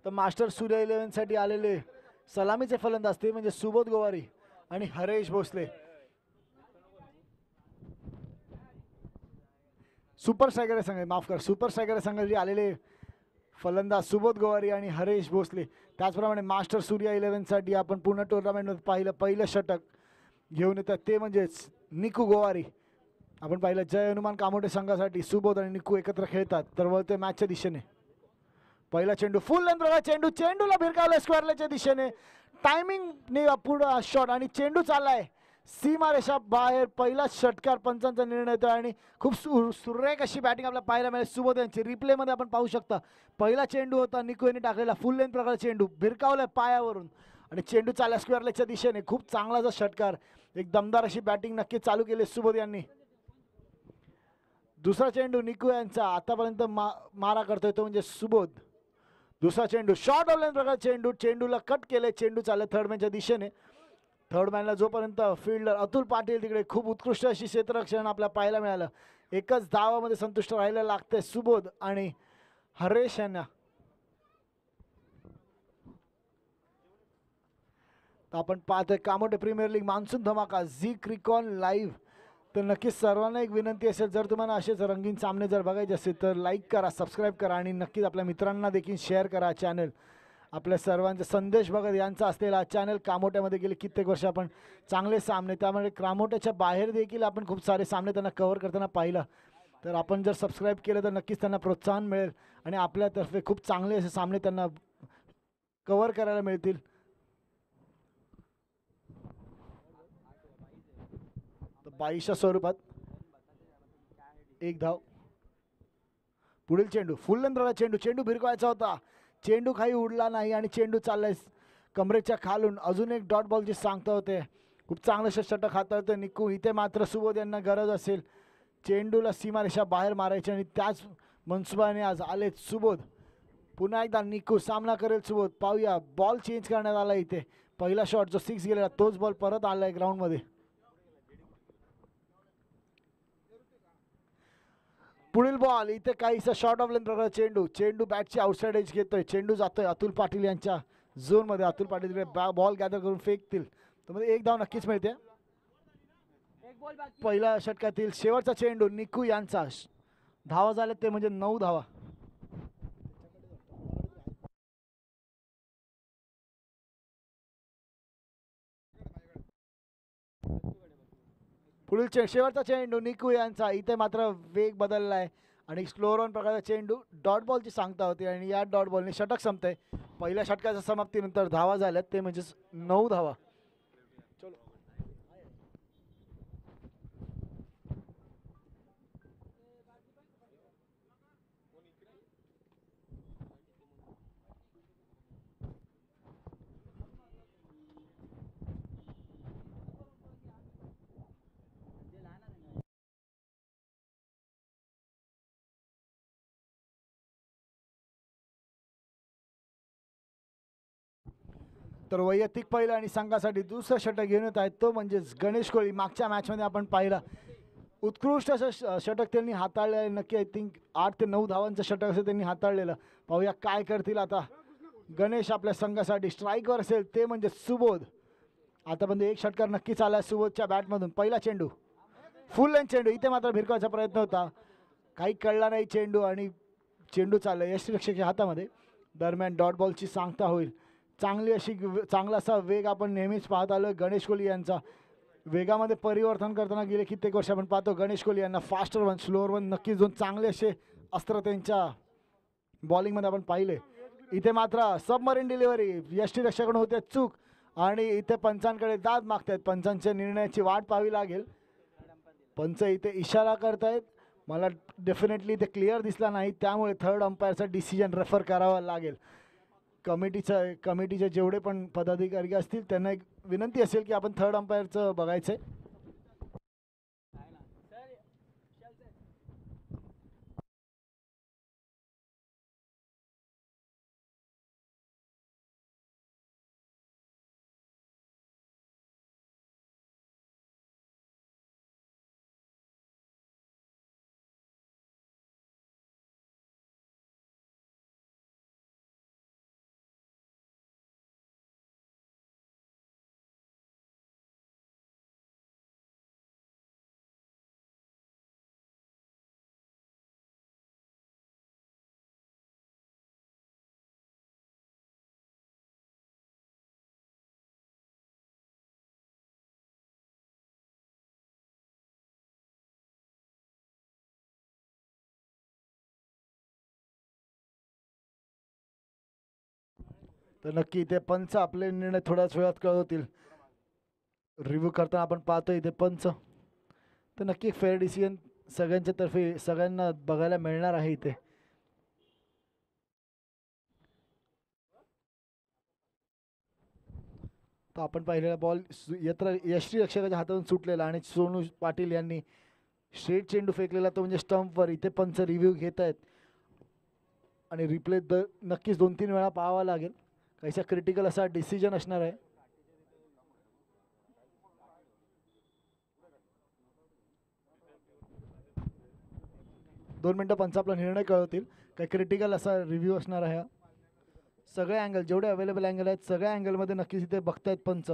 तर मास्टर सूर्य 11 साठी आलेले सलामीचे फलंदाज ते म्हणजे सुबोध गोवारी आणि हरेश भोसले. सुपर स्ट्रायकर संघ माफ कर सुपर स्ट्रायकर संघाचे आलेले फलंदाज सुबोध गोवारी आणि हरेश भोसले. त्याचप्रमाणे मास्टर सूर्य 11 साठी आपण पूर्ण टुर्नामेंटमध्ये पाहिलं पहिलं षटक घेऊन येतात ते म्हणजेच निकू गोवारी. आपण पाहिलं जय हनुमान कामोटे संघासाठी सुबोध आणि निकू एकत्र खेळतात. तर वळते मॅचच्या दिशेने पहिला चेंडू फुल लेंथ चेंडू चेंडूला भिरकावलं स्क्वेअरच्या दिशेने टायमिंगने पुढं शॉट आणि चेंडू चाललाय सीमारेषा बाहेर. पहिला षटकार पंचांचा निर्णय येतो आणि खूप सुरेख अशी बॅटिंग आपल्याला पाहायला मिळेल सुबोध यांची. रिप्लेमध्ये आपण पाहू शकता पहिला चेंडू होता निकू यांनी टाकलेला फुल लेंथ प्रकारचा चेंडू भिरकावलाय पायावरून आणि चेंडू चालला स्क्वेअरच्या दिशेने. खूप चांगला षटकार एक दमदार अशी बॅटिंग नक्की चालू केली सुबोध यांनी. दुसरा चेंडू निकू यांचा आतापर्यंत मारा करतोय तो म्हणजे सुबोध. दुसरा चेंडू शॉर्ट ऑफ लेंथ प्रकार चेंडू चेंडूला कट केले चेंडू चालले थर्ड मॅनच्या दिशेने. थर्ड मॅनला जोपर्यंत फिल्डर अतुल पाटील तिकडे खूप उत्कृष्ट अशी क्षेत्ररक्षण आपल्याला पाहायला मिळालं. एकच धावामध्ये संतुष्ट राहायला लागते सुबोध आणि हरेश यांना. आपण पाहतोय कामोटे प्रीमियर लीग मान्सून धमाका झी क्रिकॉन लाईव्ह. तर नक्कीच सर्वांना एक विनंती असेल जर तुम्हाला असेच रंगीन सामने जर बघायचे असेल तर लाईक करा सबस्क्राईब करा आणि नक्कीच आपल्या मित्रांना देखील शेअर करा चॅनल. आपल्या सर्वांचे संदेश भगत यांचा असलेला चॅनल कामोट्यामध्ये गेले कित्येक वर्ष आपण चांगले सामने त्यामुळे कामोट्याच्या बाहेर देखील आपण खूप सारे सामने त्यांना कव्हर करताना पाहिलं. तर आपण जर सबस्क्राईब केलं तर नक्कीच त्यांना प्रोत्साहन मिळेल आणि आपल्यातर्फे खूप चांगले असे सामने त्यांना कव्हर करायला मिळतील. तर 22च्या स्वरूपात एक धाव. पुढील चेंडू फुल लेंथचा चेंडू चेंडू भिरकवायचा होता चेंडू काही उडला नाही आणि चेंडू चाललाय कमरेच्या खालून. अजून एक डॉट बॉलची सांगता होते. खूप चांगलं षटक हाताळतोय निकू. इथे मात्र सुबोध यांना गरज असेल चेंडूला सीमारेषा बाहेर मारायची आणि त्याच मनसुबाने आज आले सुबोध. पुन्हा एकदा निकू सामना करेल सुबोध. पाहूया बॉल चेंज करण्यात आला इथे. पहिला शॉट जो 6 गेलेला तोच बॉल परत आलाय ग्राउंडमध्ये. पुढील बॉल इथे काहीसा शॉर्ट ऑफ लेंथ प्रकार चेंडू चेंडू बॅटची आउटसाइड एज घेतोय चेंडू जातोय अतुल पाटील यांच्या झोनमध्ये. अतुल पाटील तिकडे बॉल गॅदर करून फेकतील तर एक धाव नक्कीच मिळते. पहिल्या षटकातील शेवटचा चेंडू निकू यांचा. धावा झाले ते म्हणजे 9 धावा. पुढील शेवटचा चेंडू निकू यांचा. इथे मात्र वेग बदललाय आणि स्लोअर ऑन प्रकारचा चेंडू डॉट बॉलची सांगता होती आणि या डॉट बॉलने षटक संपतंय. पहिल्या षटकाच्या समाप्तीनंतर धावा झाल्यात ते म्हणजेच 9 धावा. तर वैयक्तिक पहिलं आणि संघासाठी दुसरं षटक घेऊन येत आहेत तो म्हणजेच गणेश कोळी. मागच्या मॅचमध्ये आपण पाहिलं उत्कृष्ट असं षटक त्यांनी हाताळलं आहे. नक्की आय थिंक 8 ते 9 धावांचं षटक असं त्यांनी हाताळलेलं. पाहूया काय करतील आता गणेश आपल्या संघासाठी. स्ट्राईकवर असेल ते म्हणजे सुबोध. आतापर्यंत एक षटकार नक्कीच आला सुबोधच्या बॅटमधून. पहिला चेंडू फुल लेंथ चेंडू इथे मात्र भिरकावायचा प्रयत्न होता काही कळला नाही चेंडू आणि चेंडू चालला यष्टिरक्षकाच्या हातामध्ये. दरम्यान डॉट बॉलची सांगता होईल. चांगला असा वेग आपण नेहमीच पाहत आलो गणेश कोहली यांचा. वेगामध्ये परिवर्तन करताना गेले कित्येक वर्ष आपण पाहतो गणेश कोहली यांना. फास्टर वन स्लोअर वन नक्कीच दोन चांगले असे अस्त्र त्यांच्या बॉलिंगमध्ये आपण पाहिले. इथे मात्र सबमरीन डिलिव्हरी यष्टिरक्षकाकडून होते चूक आणि इथे पंचांकडे दाद मागतायत. पंचांच्या निर्णयाची वाट पाहावी लागेल. पंच इथे इशारा करतायत. मला डेफिनेटली ते क्लिअर दिसला नाही त्यामुळे थर्ड अंपायरचा डिसिजन रेफर करावा लागेल. कमिटीचे जेवढे पण पदाधिकारी असतील त्यांना एक विनंती असेल की आपण थर्ड अंपायरचं बघायचं आहे. तर नक्की इथे पंच आपले निर्णय थोड्याच वेळात कळवतील. रिव्ह्यू करताना आपण पाहतो इथे पंच, तर नक्की फेअर डिसिजन सगळ्यांच्या तर्फे सगळ्यांना बघायला मिळणार आहे इथे. तर आपण पाहिलेला बॉल यश्री रक्षकाच्या हातातून सुटलेला आणि सोनू पाटील यांनी स्ट्रेट चेंडू फेकलेला, तो म्हणजे स्टंपवर. इथे पंच रिव्ह्यू घेत आहेत आणि रिप्ले नक्कीच 2-3 वेळा पाहावा लागेल. काहीसा क्रिटिकल असा डिसिजन असणार आहे. दोन मिनटं पंच आपला निर्णय कळवतील. काही क्रिटिकल असा रिव्ह्यू असणार आहे. सगळे अँगल, जेवढे अवेलेबल अँगल आहेत सगळ्या अँगलमध्ये नक्कीच इथे बघतायत पंच.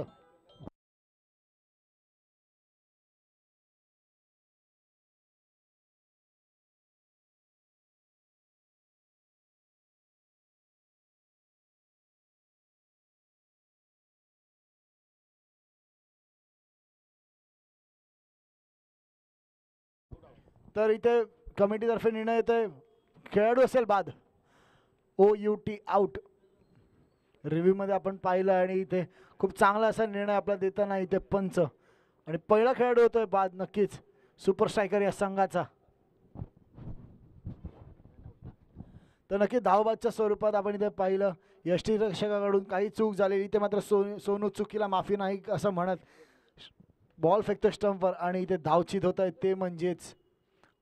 तर इथे कमिटीतर्फे निर्णय येतोय, खेळाडू असेल बाद, OUT आउट. रिव्ह्यूमध्ये आपण पाहिलं आणि इथे खूप चांगला असा निर्णय आपला देताना इथे पंच. आणि पहिला खेळाडू होतोय बाद नक्कीच सुपर स्ट्रायकर या संघाचा. तर नक्की धावबादच्या स्वरूपात आपण इथे पाहिलं यष्टीरक्षकाकडून काही चूक झाली. इथे मात्र सोनू चुकीला माफी नाही असं म्हणत बॉल फेकतो स्टंपवर आणि इथे धावचीत होत आहे ते म्हणजेच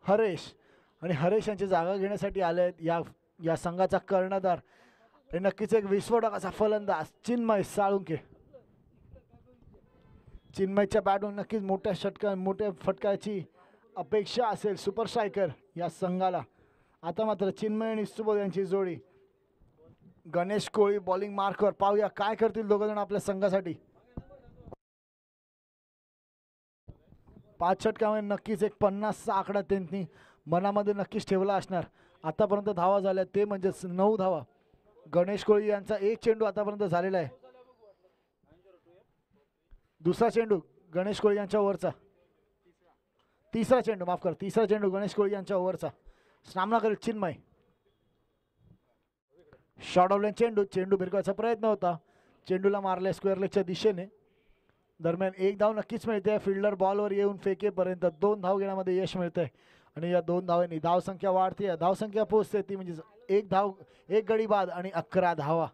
हरेश. आणि हरेश यांची जागा घेण्यासाठी आले आहेत या संघाचा कर्णधार आणि नक्कीच एक विस्फोटक असा फलंदाज चिन्मय साळुंके. चिन्मयच्या बॅटून नक्कीच मोठ्या फटक्याची अपेक्षा असेल सुपर स्ट्रायकर या संघाला. आता मात्र चिन्मय आणि सुबोध यांची जोडी. गणेश कोळी बॉलिंग मार्कवर, पाहूया काय करतील दोघं जण आपल्या संघासाठी. 5 षटकामध्ये नक्कीच एक 50चा आकडा त्यांनी मनामध्ये नक्कीच ठेवला असणार. आतापर्यंत धावा झाल्या ते म्हणजेच 9 धावा. गणेश कोळी यांचा एक चेंडू आतापर्यंत झालेला आहे. दुसरा चेंडू गणेश कोळी यांच्या ओव्हरचा. तिसरा चेंडू गणेश कोळी यांच्या ओव्हरचा. सामना करेल चिन्मय. शॉर्ट ऑफ लाईन चेंडू भिरकायचा प्रयत्न होता, चेंडूला मारले स्क्वेअर लेगच्या दिशेने. दरम्यान एक धाव नक्कीच मिळते. फिल्डर बॉलवर येऊन फेकेपर्यंत 2 धाव घेण्यामध्ये यश मिळतंय आणि या 2 धावांनी धावसंख्या वाढते. धावसंख्या पोहोचते ती म्हणजे एक गडी बाद आणि 11 धावा.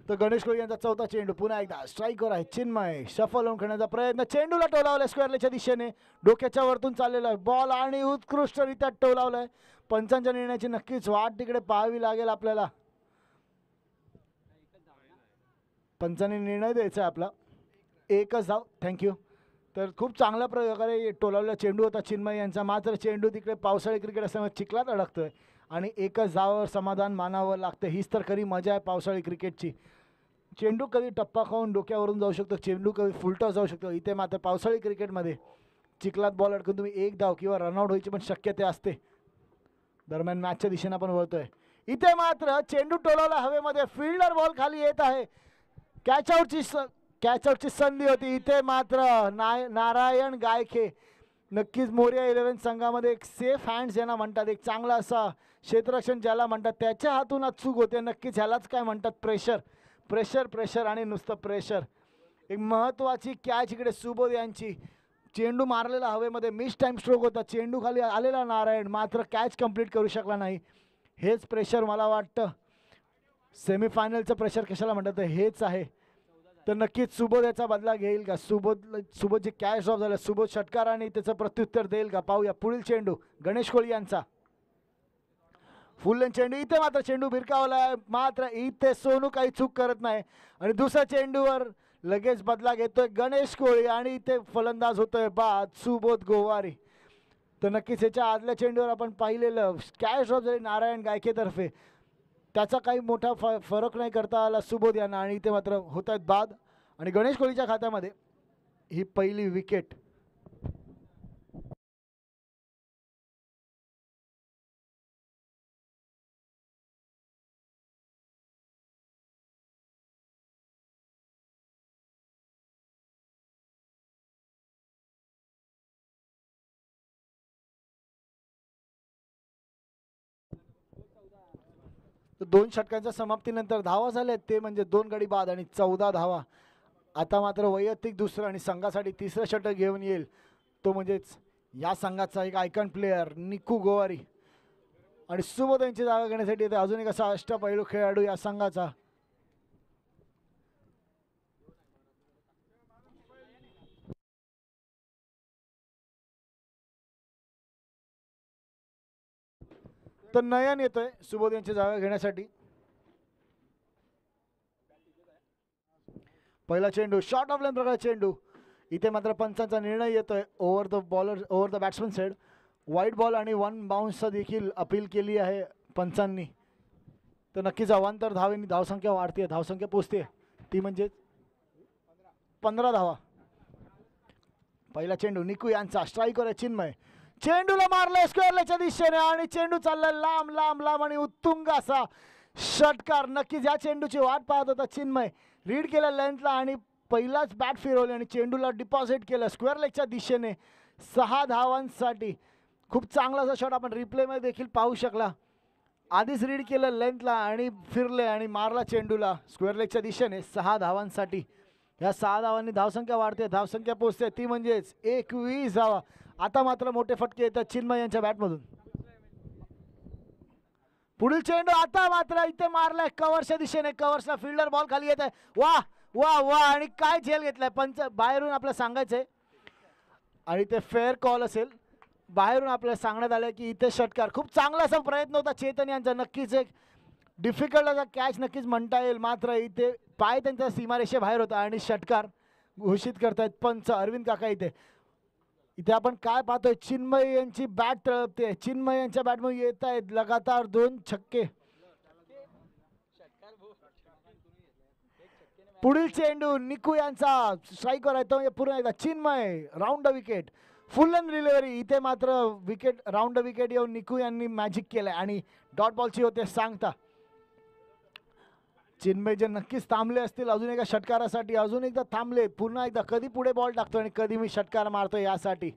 तर गणेश कोळी यांचा चौथा चेंडू पुन्हा एकदा स्ट्राईकवर आहे चिन्मय. शफल होऊन खेळण्याचा प्रयत्न, चेंडूला टोलावलाय स्क्वेअर लेगच्या दिशेने, डोक्याच्या वरतून चाललेला आहे बॉल आणि उत्कृष्टरित्या टोलावलाय. पंचांच्या निर्णयाची नक्कीच वाट तिकडे पाहावी लागेल आपल्याला. पंचांनी निर्णय द्यायचा आहे आपला. एकच धाव. थँक्यू. तर खूप चांगल्या प्रकारे टोलावलेला चेंडू होता चिन्मय यांचा, मात्र चेंडू तिकडे पावसाळी क्रिकेट असल्यामुळे चिखलात अडकतोय आणि एकच धावावर समाधान मानावं लागतं. हीच तर खरी मजा आहे पावसाळी क्रिकेटची. चेंडू कधी टप्पा खाऊन डोक्यावरून जाऊ शकतो, चेंडू कधी फुलटा जाऊ शकतो. इथे मात्र पावसाळी क्रिकेटमध्ये चिखलात बॉल अडकून तुम्ही एक धाव किंवा रनआउट व्हायची पण शक्यता असते. दरम्यान मॅचच्या दिशेने आपण वळतोय. इथे मात्र चेंडू टोलावला हवेमध्ये, फिल्डर बॉल खाली येत आहे. कॅचआउटची संधी होती. इथे मात्र नारायण गायखे, नक्कीच मोरिया 11 संघामध्ये एक सेफ हँड्स ज्यांना म्हणतात, एक चांगला असा क्षेत्ररक्षण ज्याला म्हणतात, त्याच्या हातून आज चूक होते. नक्कीच ह्यालाच काय म्हणतात प्रेशर आणि नुसतं प्रेशर. एक महत्त्वाची कॅच इकडे सुबोध यांची. चेंडू मारलेला हवेमध्ये, मिस टाइम स्ट्रोक होता, चेंडू खाली आलेला नारायण, मात्र कॅच कंप्लीट करू शकला नाही. हेच प्रेशर मला वाटतं सेमीफायनलचं प्रेशर कशाला म्हणतात हेच आहे. तर नक्कीच सुबोध याचा बदला घेईल का? सुबोधची कॅच ड्रॉप झाला, सुबोध षटकाराने त्याचं प्रत्युत्तर देईल का? पाहूया. पुढील चेंडू गणेश कोळी यांचा. फुल लेन चेंडू, इथे मात्र चेंडू भिरकावलाय, मात्र इथे सोनू काही चूक करत नाही आणि दुसऱ्या चेंडूवर लगेच बदला घेतोय गणेश कोळी आणि इथे फलंदाज होतोय बाद सुबोध गोवारी. तर नक्कीच याच्या आदल्या चेंडूवर आपण पाहिलेलं कॅच ड्रॉप झाली नारायण गायकेतर्फे, त्याचा काही मोठा फरक नाही करता आला सुबोध यांना आणि इथे मात्र होत आहेत बाद आणि गणेश कोळीच्या खात्यामध्ये ही पहिली विकेट. तर 2 षटकांच्या समाप्तीनंतर धावा झाल्या ते म्हणजे 2 गडी बाद आणि 14 धावा. आता मात्र वैयक्तिक दुसरं आणि संघासाठी तिसरं षटक घेऊन येईल तो म्हणजेच या संघाचा एक आयकॉन प्लेयर निकू गोवारी आणि सुबोध यांची जागा घेण्यासाठी येते अजून एक असा अष्टपैलू खेळाडू या संघाचा. तर नयन येतोय सुबोध यांची जागा घेण्यासाठी. पहिला चेंडू शॉर्ट ऑफ लेंथ प्रकार चेंडू. इथे मात्र पंचांचा निर्णय येतोय over the bowler over the batsman side. वाईट बॉल आणि 1 बाउन्सचा देखील अपील केली आहे पंचांनी. तर नक्कीच अवांतर धावेनी धावसंख्या वाढते धावसंख्या पोचते ती म्हणजे 15 धावा. पहिला चेंडू निकू यांचा स्ट्राईकवर आहे चिन्मय. चेंडूला मारलाय स्क्वेअर लेगच्या दिशेने आणि चेंडू चाललाय लांब लांब लांब आणि उत्तुंग असा षटकार. नक्कीच या चेंडूची वाट पाहत होता चिन्मय. रीड केलं लेंथला आणि पहिलाच बॅट फिरवली आणि चेंडूला डिपॉझिट केलं स्क्वेअर लेगच्या दिशेने 6 धावांसाठी. खूप चांगला असा शॉट आपण रिप्लेमध्ये देखील पाहू शकला. आधीच रीड केलं लेंथला आणि फिरले आणि मारला चेंडूला स्क्वेअर लेगच्या दिशेने 6 धावांसाठी. या 6 धावांनी धावसंख्या वाढते धावसंख्या पोचते ती म्हणजेच 21 धावा. आता मात्र मोठे फटके येतात चिन्मय यांच्या बॅटमधून. पुढील चेंडू आता मात्र इथे मारलाय कव्हरच्या दिशेने. कव्हर्सला फिल्डर बॉल खाली येत आहे. वा वा वा आणि काय झेल घेतलाय पंच बाहेरून आपल्याला सांगायचंय आणि ते फेअर कॉल असेल. बाहेरून आपल्याला सांगण्यात आलं की इथे षटकार. खूप चांगला असा प्रयत्न होता चेतन यांचा. नक्कीच एक डिफिकल्ट असा कॅच नक्कीच म्हणता येईल मात्र इथे पाय त्यांचा सीमारेषेबाहेर होता आणि षटकार घोषित करतायत पंच अरविंद काका. इथे आपण काय पाहतोय चिन्मय यांची बॅट तळपते. चिन्मय यांच्या बॅटमध्ये येत आहेत लगातार 2 छक्के. पुढील चेंडू निकू यांचा स्ट्राईकवर आहे तो पूर्ण एकदा Chinmay round the wicket full and delivery. इथे मात्र विकेट राऊंड द विकेट येऊन निकू यांनी मॅजिक केलंय आणि डॉट बॉलची होते सांगता. चिन्मय जे नक्कीच थांबले असतील अजून एका षटकारासाठी. अजून एकदा थांबले पुन्हा एकदा कधी पुढे बॉल टाकतो आणि कधी मी षटकार मारतो यासाठी.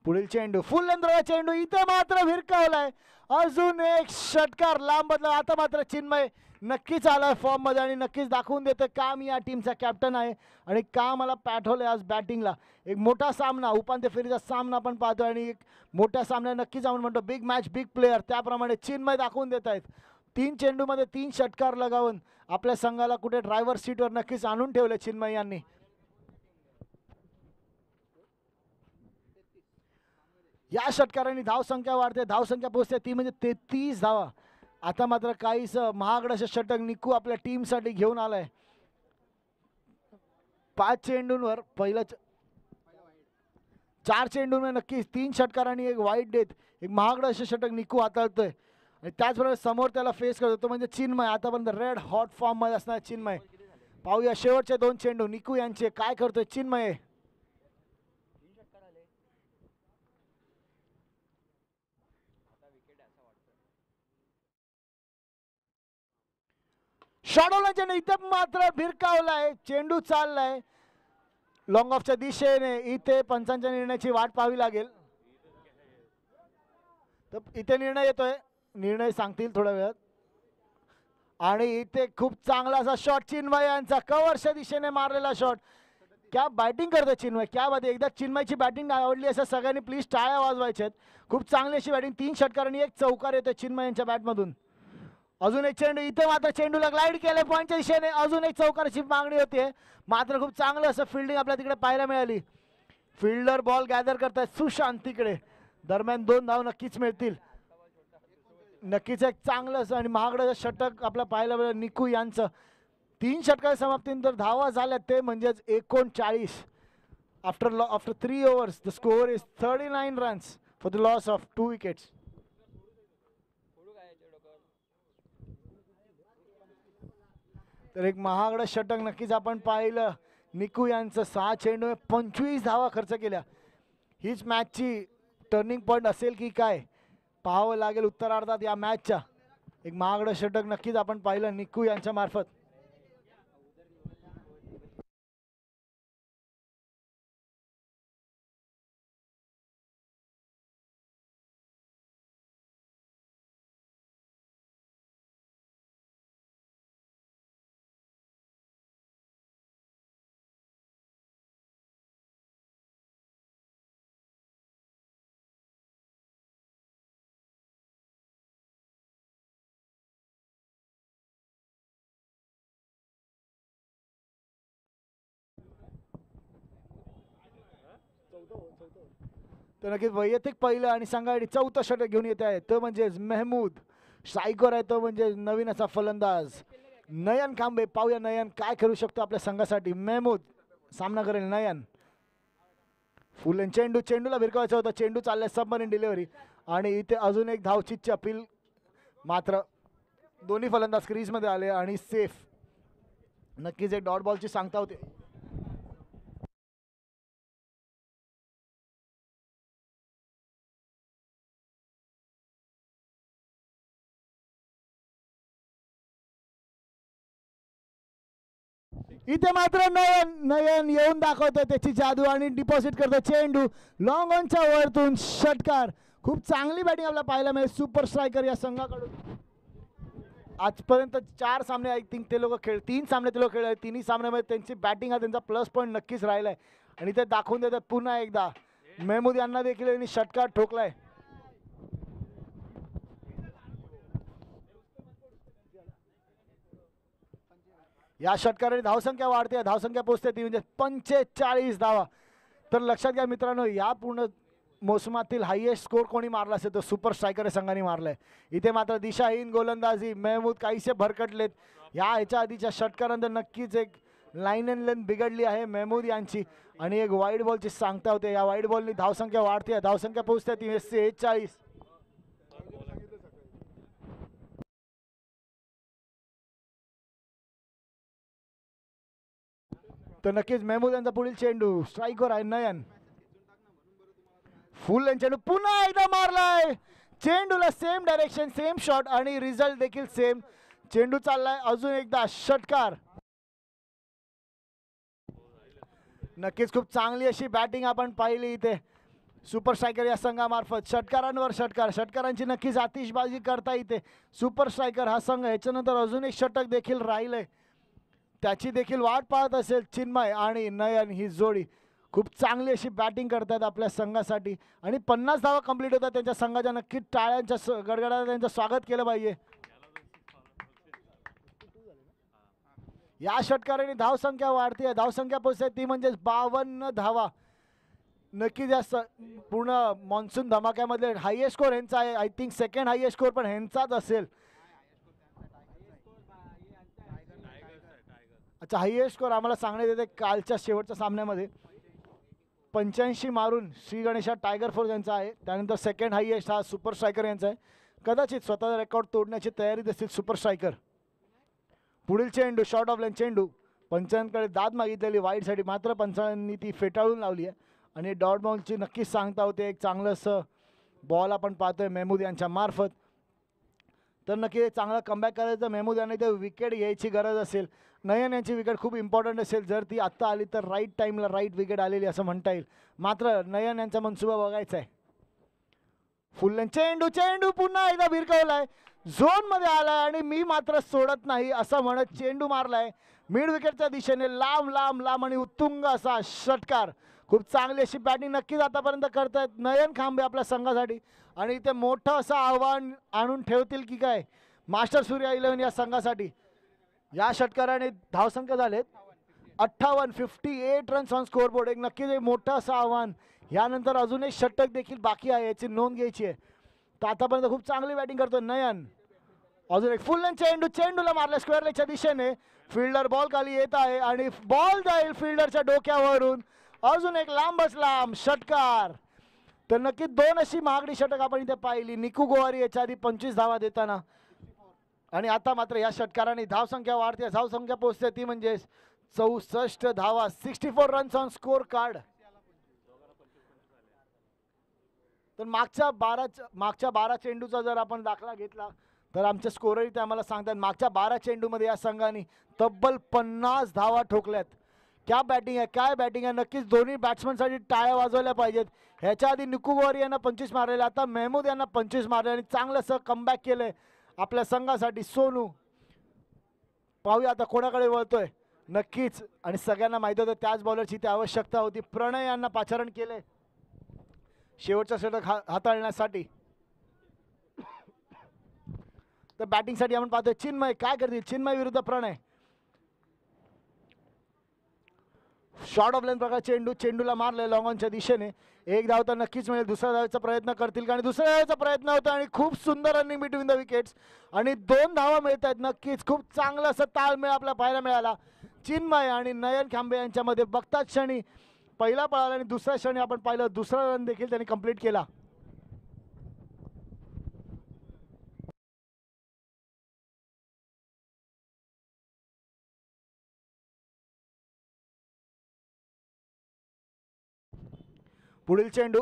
पुढील चेंडू फुल लेंथ चेंडू इथे मात्र भिरकावलाय. अजून एक षटकार लांब बदला. आता मात्र चिन्मय नक्कीच आलाय फॉर्म मध्ये आणि नक्कीच दाखवून देतोय का मी या टीमचा कॅप्टन आहे आणि का मला पाठवलंय आज बॅटिंगला. एक मोठा सामना उपांत्य फेरीचा सामना आपण पाहतोय आणि एक मोठ्या सामन्यात नक्कीच आपण म्हणतो बिग मॅच बिग प्लेअर त्याप्रमाणे चिन्मय दाखवून देत आहेत. 3 चेंडूमध्ये 3 षटकार लगावून आपल्या संघाला कुठे ड्रायव्हर सीटवर नक्कीच आणून ठेवले चिन्मय यांनी. या षटकारांनी धावसंख्या वाढते धावसंख्या पोहोचते ती म्हणजे 33 धावा. आता मात्र काहीच महागड असे षटक निकू आपल्या टीमसाठी घेऊन आलाय. 5 चेंडूंवर पहिलं 4 चेंडूंवर नक्कीच 3 षटकारांनी एक वाईट देत एक महागड असे षटक निकू हाताळतोय आणि त्याचबरोबर समोर त्याला फेस करतो तो म्हणजे चिन्मय. आतापर्यंत रेड हॉट फॉर्म मध्ये असणार चिन्मय. पाहूया शेवटचे 2 चेंडू निकू यांचे काय करतोय चिन्मय. शॉर्ट चेंडू इथे मात्र भिरकावलाय. चेंडू चाललाय लॉंग ऑफच्या दिशेने. इथे पंचांच्या निर्णयाची वाट पाहावी लागेल. तर इथे निर्णय येतोय निर्णय सांगतील थोड्या वेळात. आणि इथे खूप चांगला असा शॉट चिन्मय यांचा कव्हरच्या दिशेने मारलेला शॉट. क्या बॅटिंग करतोय चिन्मय क्या बात. एकदा चिन्मयची बॅटिंग आवडली असं सगळ्यांनी प्लीज टाळ्या वाजवायच्यात. खूप चांगली अशी बॅटिंग 3 षटकारांनी एक चौकार येतोय चिन्मय यांच्या बॅटमधून. अजून एक चेंडू इथे मात्र चेंडूला ग्लाइड केले पॉईंटच्या दिशेने. अजून एक चौकाराची मागणी होते मात्र खूप चांगलं असं फिल्डिंग आपल्या तिकडे पाहायला मिळाली. फिल्डर बॉल गॅदर करतायत सुशांत तिकडे. दरम्यान 2 धाव नक्कीच मिळतील. नक्कीच एक चांगलं असं आणि महागडं षटक आपल्याला पाहायला मिळालं निकू यांचं. 3 षटकार समाप्तीनंतर धावा झाल्या ते म्हणजेच 39. After 3 overs the score is 39 runs for the loss of 2 wickets. तर एक महागडं षटक नक्कीच आपण पाहिलं निकू यांचं. 6 चेंडू 25 धावा खर्च केल्या. हीच मॅचची टर्निंग पॉईंट असेल की काय पाहावं लागेल उत्तरार्धात या मॅचच्या. एक महागडं षटक नक्कीच आपण पाहिलं निकू यांच्या मार्फत. तर नक्कीच वैयक्तिक पहिलं आणि संघासाठी चौथं षटक घेऊन येत आहे तो म्हणजेच मेहमूद. स्ट्रायकर आहे तो म्हणजे नवीन असा फलंदाज नयन खांबे. पाहूया नयन काय करू शकतो आपल्या संघासाठी. मेहमूद सामना करेल नयन. फुल चेंडू, चेंडूला भिरकावायचा होता, चेंडू चाललाय सबमरीन डिलिव्हरी आणि इथे अजून एक धावचीतची अपील. मात्र दोन्ही फलंदाज क्रीजमध्ये आले आणि सेफ. नक्कीच एक डॉट बॉलची सांगता होते. इथे मात्र नयन नयन येऊन दाखवतो त्याची जादू आणि डिपॉझिट करतो चेंडू लॉंग ऑनच्या वरतून षटकार. खूप चांगली बॅटिंग आपल्याला पाहायला मिळेल सुपर स्ट्रायकर या संघाकडून. आजपर्यंत 4 सामने आय थिंक ते लोक 3 सामने ते लोक खेळले. तिन्ही सामन्यामध्ये त्यांची बॅटिंग हा त्यांचा प्लस पॉईंट नक्कीच राहिलाय आणि ते दाखवून देतात पुन्हा एकदा. मेहमूद यांना देखील यांनी षटकार ठोकलाय. या षटकाराने धावसंख्या वाढते, धावसंख्या पोहोचते ती म्हणजे 45 धावा. तर लक्षात घ्या मित्रांनो, या पूर्ण मोसमातील हायएस्ट स्कोर कोणी मारला असेल तो सुपर स्ट्रायकर संघाने मारलाय. इथे मात्र दिशाहीन गोलंदाजी, मेहमूद काहीसे भरकटलेत. ह्याच्या आधीच्या षटकारानंतर नक्कीच एक लाईन अँड लेंथ बिघडली आहे मेहमूद यांची आणि एक वाईड बॉलची सांगता होते. या वाईड बॉलनी धावसंख्या वाढते, धावसंख्या पोहोचते ती 46. तर नक्कीच मेहमूद यांचा पुढील चेंडू स्ट्राईकवर आहे नयन. फुल चेंडू पुन्हा एकदा मारलाय. चेंडूला सेम डायरेक्शन, सेम शॉट आणि रिझल्ट देखील सेम. चेंडू चाललाय अजून एकदा षटकार. नक्कीच खूप चांगली अशी बॅटिंग आपण पाहिली इथे सुपर स्ट्रायकर या संघामार्फत. षटकारांवर षटकार, षटकारांची नक्कीच आतिषबाजी करता येते सुपर स्ट्रायकर हा संघ. ह्याच्यानंतर अजून एक षटक देखील राहिलंय, त्याची देखील वाट पाहत असेल चिन्मय आणि नयन. ही जोडी खूप चांगली अशी बॅटिंग करतात आपल्या संघासाठी आणि 50 धावा कंप्लीट होतात त्यांच्या संघाच्या. नक्कीच टाळ्यांच्या गडगडात त्यांचं स्वागत केलं पाहिजे. या षटकाराने धावसंख्या वाढते, धावसंख्या पोहोचते ती म्हणजे 52 धावा. नक्कीच या पूर्ण मॉन्सून धमाक्यामध्ये हायएस्ट स्कोर ह्यांचा आहे. I think second highest score पण ह्यांचाच असेल. अच्छा, हायएस्ट स्कोर आम्हाला सांगण्यात येते कालच्या शेवटच्या सामन्यामध्ये 85 मारून श्री गणेशा टायगर फोर्स यांचा आहे. त्यानंतर सेकंड हायएस्ट हा सुपर स्ट्रायकर यांचा आहे. कदाचित स्वतःचा रेकॉर्ड तोडण्याची तयारीत असतील सुपर स्ट्रायकर. पुढील चेंडू शॉर्ट ऑफ लाईन चेंडू, पंचांकडे दाद मागितलेली वाईडसाठी, मात्र पंचांनी ती फेटाळून लावली आहे आणि डॉट बॉलची नक्कीच सांगता होते. एक चांगलं असं बॉल आपण पाहतोय मेहमूद यांच्या मार्फत. तर नक्की चांगला कमबॅक करायचं मेहमूद यांनी ते विकेट घ्यायची गरज असेल. नयन यांची विकेट खूप इम्पॉर्टंट असेल, जर ती आत्ता आली तर राईट टाईमला राईट विकेट आलेली असं म्हणता येईल. मात्र नयन यांचा मनसुबा बघायचा आहे. फुल चेंडू, चेंडू पुन्हा एकदा भिरकवलाय, झोन मध्ये आलाय आणि मी मात्र सोडत नाही असं म्हणत चेंडू मारलाय मिड विकेटच्या दिशेने. लांब लांब लांब आणि उत्तुंग असा षटकार. खूप चांगली अशी बॅटिंग नक्कीच आतापर्यंत करतायत नयन खांबे आपल्या संघासाठी आणि इथे मोठं असं आव्हान आणून ठेवतील की काय मास्टर सूर्या 11 या संघासाठी. या षटकाराने धावसंख्या झालेत 58, 58 रन्स ऑन स्कोरबोर्ड. एक नक्कीच एक मोठं असं आव्हान. यानंतर अजून एक षटक देखील बाकी आहे, याची नोंद घ्यायची आहे. तर आतापर्यंत खूप चांगली बॅटिंग करतो नयन. अजून एक फुल चेंडू, चेंडूला मारला स्क्वेअर लेगच्या दिशेने. फिल्डर बॉल खाली येत आहे आणि बॉल जाईल फिल्डरच्या डोक्यावरून. अजून एक लांबच लांब षटकार. तर नक्कीच 2 अशी महागडी षटक आपण इथे पाहिली. निकू गोवारी याच्या आधी 25 धावा देताना आणि आता मात्र या षटकाराने धावसंख्या वाढते, धावसंख्या पोहोचते ती म्हणजे 64 धावा, 64 रन्स ऑन स्कोर कार्ड. तर मागच्या 12 चेंडूचा जर आपण दाखला घेतला तर आमचे स्कोरही ते आम्हाला सांगतात मागच्या 12 चेंडूमध्ये या संघाने तब्बल 50 धावा ठोकल्यात. क्या बॅटिंग आहे, काय बॅटिंग आहे. नक्कीच दोन्ही बॅट्समनसाठी टाळ्या वाजवल्या पाहिजेत. ह्याच्या आधी निकू गोवारी यांना 25 मारलेले, आता मेहमूद यांना 25 मारले आणि चांगलंसं कमबॅक केलंय आपल्या संघासाठी सोनू. पाहूया आता कोणाकडे वळतोय. नक्कीच आणि सगळ्यांना माहिती होतं त्याच बॉलरची ती आवश्यकता होती. प्रणय यांना पाचारण केले शेवटचा षटक हाताळण्यासाठी. तर बॅटिंगसाठी आपण पाहतोय चिन्मय काय करतील. चिन्मय विरुद्ध प्रणय. शॉर्ट ऑफ लेन प्रकार चेंडू, चेंडूला मारले लॉंग ऑनच्या दिशेने. एक धाव तर नक्कीच मिळेल. दुसऱ्या धावेचा प्रयत्न करतील का आणि दुसऱ्या धावेचा प्रयत्न होता आणि खूप सुंदर रनिंग बिटवीन द विकेट्स आणि 2 धावा मिळत आहेत. नक्कीच खूप चांगला असा ताळमेळ आपल्याला पाहायला मिळाला चिन्मय आणि नयन खांबे यांच्यामध्ये. बघताच क्षणी पहिला पळाला आणि दुसऱ्या क्षणी आपण पाहिलं दुसरा रन देखील त्यांनी कंप्लीट केला. पुढील चेंडू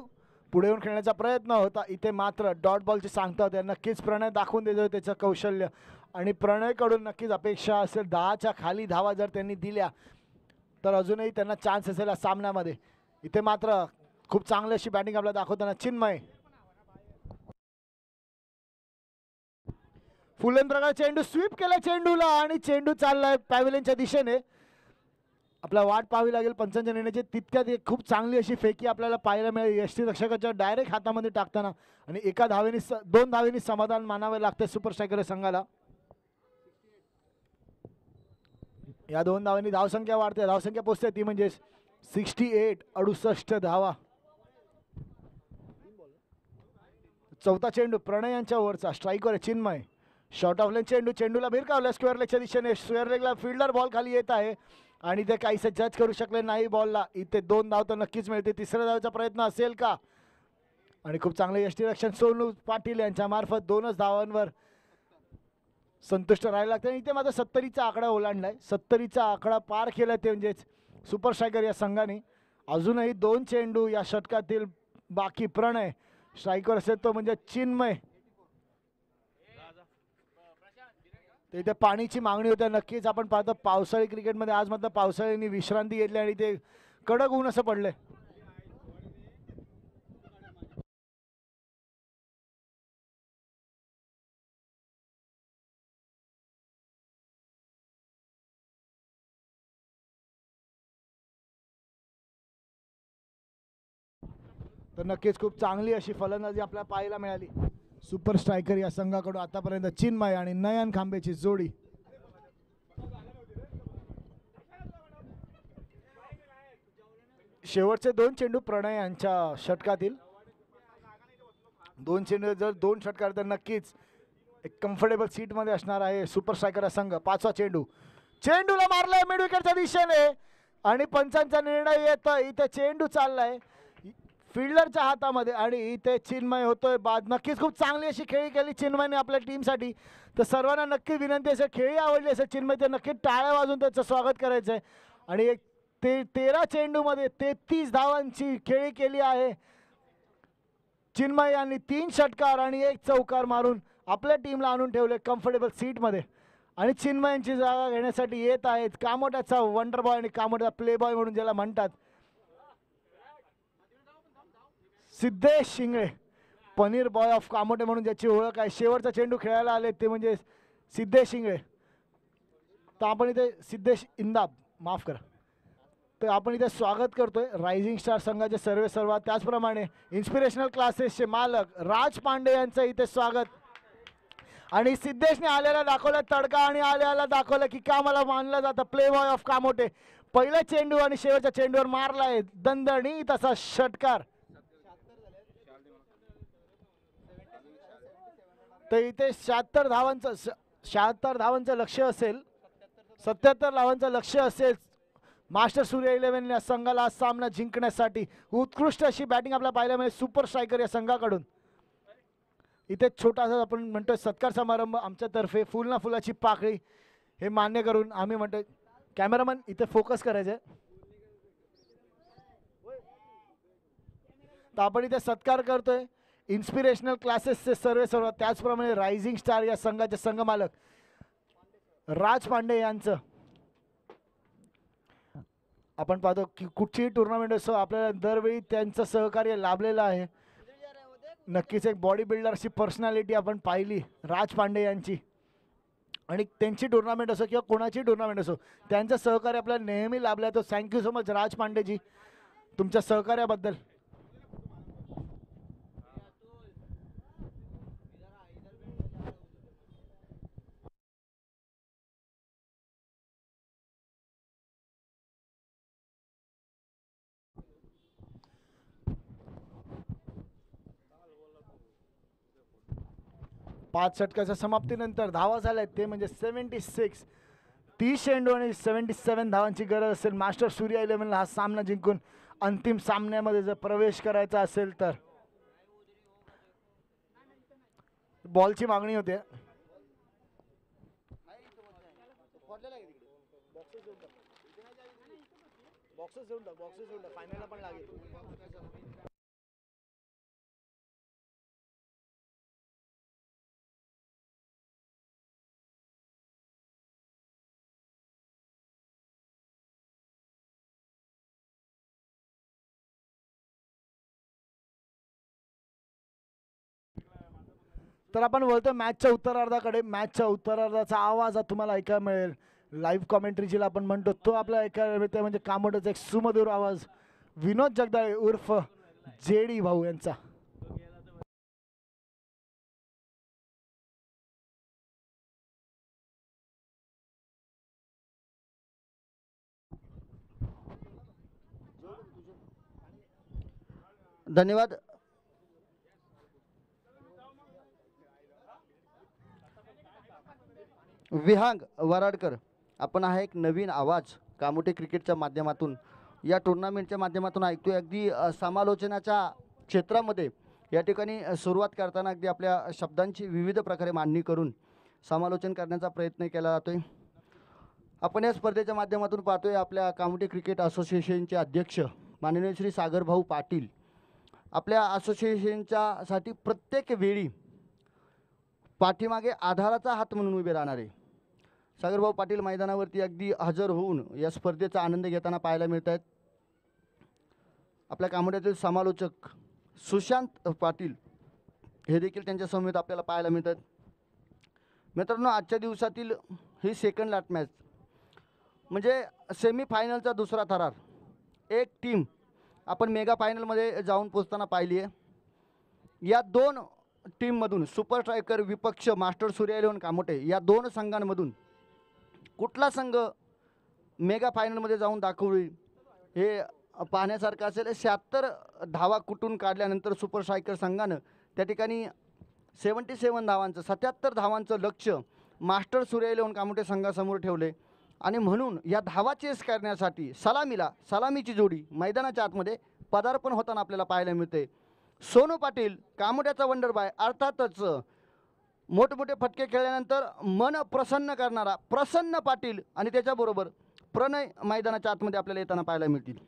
पुढे येऊन खेळण्याचा प्रयत्न होता. इथे मात्र डॉट बॉलची सांगता होते. नक्कीच प्रणय दाखवून देतोय त्याचं कौशल्य आणि प्रणयकडून नक्कीच अपेक्षा असेल 10च्या खाली धावा जर त्यांनी दिल्या तर अजूनही त्यांना चान्स असेल या सामन्यामध्ये. इथे मात्र खूप चांगली अशी बॅटिंग आपल्याला दाखवताना चिन्मय. फुलन प्रकार चेंडू स्वीप केला चेंडूला आणि चेंडू चाललाय पॅव्हिलियनच्या दिशेने. आपला वाट पाहावी लागेल पंचांच्या निर्णयाची. तितक्यात एक खूप चांगली अशी फेकी आपल्याला पाहायला मिळेल यष्टीरक्षकाच्या डायरेक्ट हातामध्ये टाकताना आणि एका धावेने 2 धावेनी समाधान मानावे लागते सुपर स्ट्रायकर संघाला. या 2 धावांनी धावसंख्या वाढते. धावसंख्या पोहोचते ती म्हणजे 68 68 धावा. चौथा चेंडू प्रणय यांच्या वरचा स्ट्राईकवर आहे चिन्मय. शॉर्ट ऑफ लेन चेंडू, चेंडूला भिरकावलं स्क्वेअर लेगच्या दिशेने. स्क्वेअर लेगला फिल्डर बॉल खाली येत आहे आणि ते काहीसे जज करू शकले नाही बॉलला. इथे 2 धाव तर नक्कीच मिळते. तिसऱ्या धावेचा प्रयत्न असेल का आणि खूप चांगले यष्टीरक्षण सोनू पाटील यांच्या मार्फत 2च धावांवर संतुष्ट राहायला लागते. इथे मात्र 70चा आकडा ओलांडलाय. 70चा आकडा पार केला ते म्हणजेच सुपर स्ट्रायकर या संघाने. अजूनही 2 चेंडू या षटकातील बाकी. प्रणय स्ट्रायकर असेल तो म्हणजे चिन्मय. तर इथे पाणीची मागणी होते. नक्कीच आपण पाहतो पावसाळी क्रिकेटमध्ये आज मात्र पावसाळ्यांनी विश्रांती घेतली आणि ते कडक ऊन असं पडलंय. तर नक्कीच खूप चांगली अशी फलंदाजी आपल्याला पाहायला मिळाली सुपर स्ट्रायकर या संघाकडून आतापर्यंत. चिन्मय आणि नयन खांबेची जोडी. शेवटचे 2 चेंडू प्रणय यांच्या षटकातील. 2 चेंडू जर 2 षटकार तर नक्कीच एक कम्फर्टेबल सीट मध्ये असणार आहे सुपर स्ट्रायकर या संघ. 5वा चेंडू, चेंडूला मारलाय मिड विकेटच्या दिशेने आणि पंचांचा निर्णय येतो. इथे चेंडू चाललाय फिल्डरच्या हातामध्ये आणि इथे चिन्मय होतोय बाद. नक्कीच खूप चांगली अशी खेळी केली चिन्मयने आपल्या टीमसाठी. तर सर्वांना नक्की विनंती असेल खेळी आवडली असेल चिन्मय ते नक्की टाळ्या वाजून त्याचं स्वागत करायचं आहे. आणि एक 13 चेंडूमध्ये 33 धावांची खेळी केली आहे चिन्मय यांनी. 3 षटकार आणि 1 चौकार मारून आपल्या टीमला आणून ठेवले कम्फर्टेबल सीटमध्ये. आणि चिन्मयांची जागा घेण्यासाठी येत आहेत कामोट्याचा वंडर बॉय आणि कामोट्याचा प्ले बॉय म्हणून ज्याला म्हणतात सिद्धेश शिंगळे. पनीर बॉय ऑफ कामोटे म्हणून ज्याची ओळख आहे. शेवटचा चेंडू खेळायला आले ते म्हणजे सिद्धेश शिंगळे. तर आपण इथे सिद्धेश इंदाब माफ करा. तर आपण इथे स्वागत करतोय रायझिंग स्टार संघाचे सर्वेसर्वा. त्याचप्रमाणे इन्स्पिरेशनल क्लासेसचे मालक राज पांडे यांचं इथे स्वागत. आणि सिद्धेशने आलेला दाखवलं तडका आणि आल्याला दाखवलं की कामाला मानलं जातं प्ले बॉय ऑफ कामोटे. पहिला चेंडू आणि शेवटच्या चेंडूवर मारलाय दणदणीत असा षटकार. तर इथे 76 धावांचं लक्ष्य असेल. 77 धावांचं लक्ष्य असेल मास्टर सूर्य 11 या संघाला आज सामना जिंकण्यासाठी. उत्कृष्ट अशी बॅटिंग आपल्याला पाहायला मिळेल सुपर स्ट्रायकर या संघाकडून. इथे छोटासा आपण म्हणतोय सत्कार समारंभ आमच्यातर्फे फुल ना फुलाची पाकळी हे मान्य करून आम्ही म्हणतोय कॅमेरामन इथे फोकस करायचं. तर आपण इथे सत्कार करतोय इन्स्पिरेशनल क्लासेसचे सर्वेसर्वा त्याचप्रमाणे रायझिंग स्टार या संघाचे संघमालक राज पांडे यांचं. आपण पाहतो की कुठचीही टुर्नामेंट असो आपल्याला दरवेळी त्यांचं सहकार्य लाभलेलं आहे. नक्कीच एक बॉडी बिल्डर अशी पर्सनॅलिटी आपण पाहिली राज पांडे यांची. आणि त्यांची टुर्नामेंट असो किंवा कोणाची टुर्नामेंट असो त्यांचं सहकार्य आपल्याला नेहमी लाभलं. तो थँक्यू सो मच राज पांडेजी तुमच्या सहकार्याबद्दल. 5 षटकाच्या समाप्तीनंतर धावा झाल्या ते म्हणजे 76. 30 चेंडू आणि 77 धावांची गरज असेल मास्टर सूर्या 11ला हा सामना जिंकून अंतिम सामन्यामध्ये जर प्रवेश करायचा असेल तर. बॉलची मागणी होते. फायनलला पण लागेल. तर आपण बोलतो मॅचच्या उत्तरार्धाकडे. मॅचच्या उत्तरार्धाचा आवाज तुम्हाला ऐकायला मिळेल. लाईव्ह कॉमेंट्री जिला आपण म्हणतो तो आपला ऐकायला मिळते म्हणजे कामोड्याचा एक सुमधुर आवाज विनोद जगदाळे उर्फ जेडी भाऊ यांचा. धन्यवाद. विहांग वराडकर, आपण हा एक नवीन आवाज कामोठे क्रिकेटच्या माध्यमातून या टुर्नामेंटच्या माध्यमातून ऐकतोय. अगदी समालोचनाच्या क्षेत्रामध्ये या ठिकाणी सुरुवात करताना अगदी आपल्या शब्दांची विविध प्रकारे मांडणी करून समालोचन करण्याचा प्रयत्न केला जातोय. आपण या स्पर्धेच्या माध्यमातून पाहतोय आपल्या कामोठे क्रिकेट असोसिएशनचे अध्यक्ष माननीय श्री सागरभाऊ पाटील आपल्या असोसिएशनच्या साठी प्रत्येक वेळी पाठीमागे आधाराचा हात म्हणून उभे राहणार आहे. सागरभाऊ पाटील मैदानावरती अगदी हजर होऊन या स्पर्धेचा आनंद घेताना पाहायला मिळत आहेत. आपल्या कामोड्यातील समालोचक सुशांत पाटील हे देखील त्यांच्या समवेत आपल्याला पाहायला मिळतात. मित्रांनो, आजच्या दिवसातील ही सेकंड लाट मॅच म्हणजे सेमीफायनलचा दुसरा थरार. एक टीम आपण मेगा फायनलमध्ये जाऊन पोचताना पाहिली आहे. या दोन टीममधून सुपर स्ट्रायकर विपक्ष मास्टर सूर्या 11 कामोठे या दोन संघांमधून कुठला संघ मेगा फायनलमध्ये जाऊन दाखवली हे पाहण्यासारखं असेल. 76 धावा कुठून काढल्यानंतर सुपर स्ट्रायकर संघानं त्या ठिकाणी 77 धावांचं 77 धावांचं लक्ष्य मास्टर सूर्या 11 कामोठे संघासमोर ठेवले आणि म्हणून या धावा चेस करण्यासाठी सलामीची जोडी मैदानाच्या आतमध्ये पदार्पण होताना आपल्याला पाहायला मिळते. सोनू पाटील कामोठ्याचा वंडरबाय, अर्थातच मोठमोठे फटके खेळल्यानंतर मन प्रसन्न करणारा प्रसन्न पाटील आणि त्याच्याबरोबर प्रणय मैदानाच्या आतमध्ये आपल्याला येताना पाहायला मिळतील.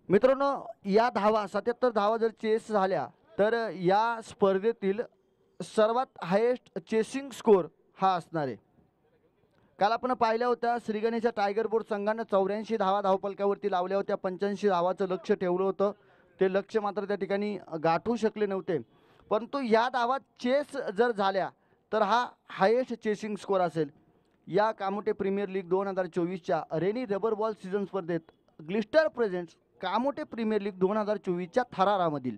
मित्रांनो, या धावा 77 धावा जर चेस झाल्या तर या स्पर्धेतील सर्वात हायेस्ट चेसिंग स्कोर हा असणार आहे. काल आपण पाहिल्या होत्या श्रीगणेशच्या टायगर बोर्ड संघानं 84 धावा धावपलकावरती लावल्या होत्या. 85 धावाचं लक्ष्य ठेवलं होतं. ते लक्ष्य मात्र त्या ठिकाणी गाठू शकले नव्हते. परंतु या धावा चेस जर झाल्या तर हा हायेस्ट चेसिंग स्कोर असेल. या कामोठे प्रीमियर लीग 2024च्या रेनी रबर बॉल सीझन स्पर्धेत glister presents Kamothe premier league 2024च्या थरारामधील.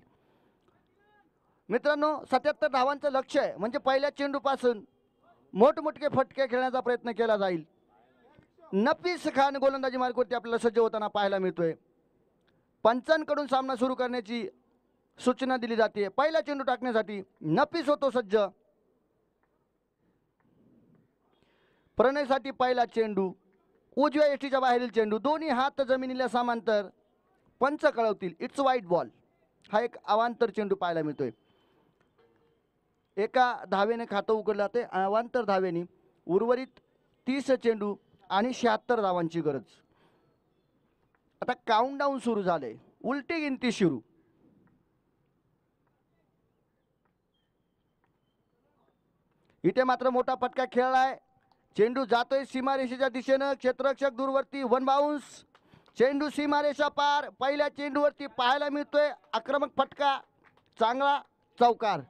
मित्रांनो, 77 धावांचं लक्ष्य आहे म्हणजे पहिल्या चेंडूपासून मोठमोठे फटके खेळण्याचा प्रयत्न केला जाईल. नफीस खान गोलंदाजी मार्गावरती आपल्याला सज्ज होताना पाहायला मिळतोय. पंचांकडून सामना सुरू करण्याची सूचना दिली जाते. पहिला चेंडू टाकण्यासाठी नफीस होतो सज्ज. प्रणयसाठी पहिला चेंडू, उजव्या यष्टीच्या बाहेरील चेंडू, दोन्ही हात जमिनीला समांतर, पंच कळवतील इट्स वाईट बॉल. हा एक अवांतर चेंडू पाहायला मिळतोय. एका धावेने खातं उघडलं जाते. अवांतर धावेने उर्वरित 30 चेंडू आणि 76 धावांची गरज. आता काउंटडाऊन सुरू झाले, उलटी गिनती सुरू. इथे मात्र मोठा फटका खेळलाय. चेंडू जातोय सीमारेषेच्या दिशेनं. क्षेत्ररक्षक दूरवरती, वन बाउन्स. चेंडू सीमारेषा पार. पहिल्या चेंडूवरती पाहायला मिळतोय आक्रमक फटका, चांगला चौकार.